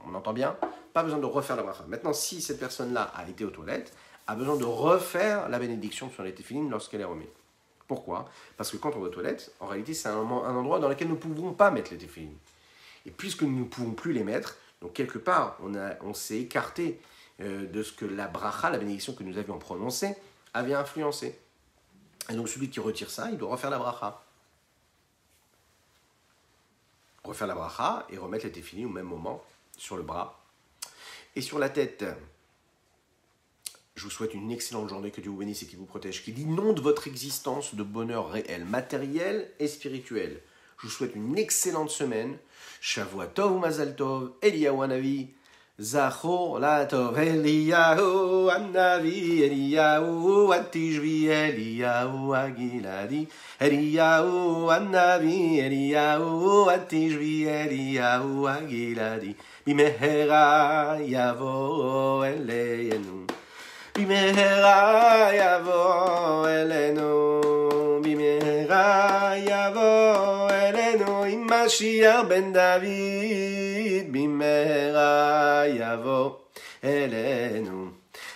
On entend bien? Pas besoin de refaire la bracha. Maintenant, si cette personne-là a été aux toilettes, a besoin de refaire la bénédiction sur les téphilines lorsqu'elle est remise. Pourquoi? Parce que quand on va aux toilettes, en réalité, c'est un endroit dans lequel nous ne pouvons pas mettre les téphilines. Et puisque nous ne pouvons plus les mettre, donc quelque part, on s'est écarté de ce que la bracha, la bénédiction que nous avions prononcée, avait influencé. Et donc celui qui retire ça, il doit refaire la bracha. Refaire la bracha et remettre les téphilines au même moment sur le bras et sur la tête. Je vous souhaite une excellente journée, que Dieu vous bénisse et qu'il vous protège, qu'il inonde votre existence de bonheur réel, matériel et spirituel. Je vous souhaite une excellente semaine. Shavua Tov Mazal Tov, Eliyahu Hanavi, Zachor La Tov, Eliyahu Hanavi, Eliyahu Atishvi, Eliyahu Agiladi, Eliyahu Hanavi, Eliyahu Atishvi, Eliyahu Agiladi, Bimehera Yavo Elenu. Bimehera yavo elenu, Bimehera yavo elenu, im Mashiach ben David, Bimehera yavo elenu,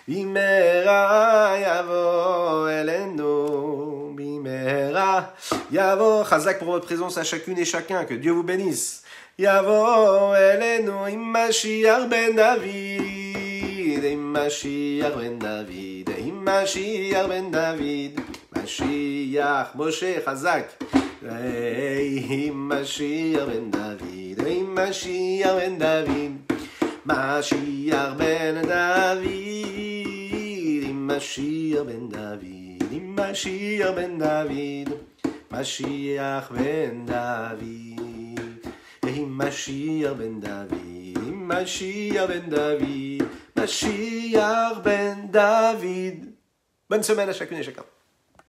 Bimehera yavo elenu, Bimehera yavo. Chazak pour votre présence à chacune et chacun, que Dieu vous bénisse. Yavo elenu, im Mashiach ben David. Mashiach ben David, Mashiach ben David, Mashiach, Moshe, Chazak. Mashiach ben David, Mashiach ben David, Mashiach ben David, Mashiach ben David, Mashiach ben David, Mashiach ben David, Mashiach ben David, Mashiach ben David. Mashiach ben David. Bonne semaine à chacune et chacun.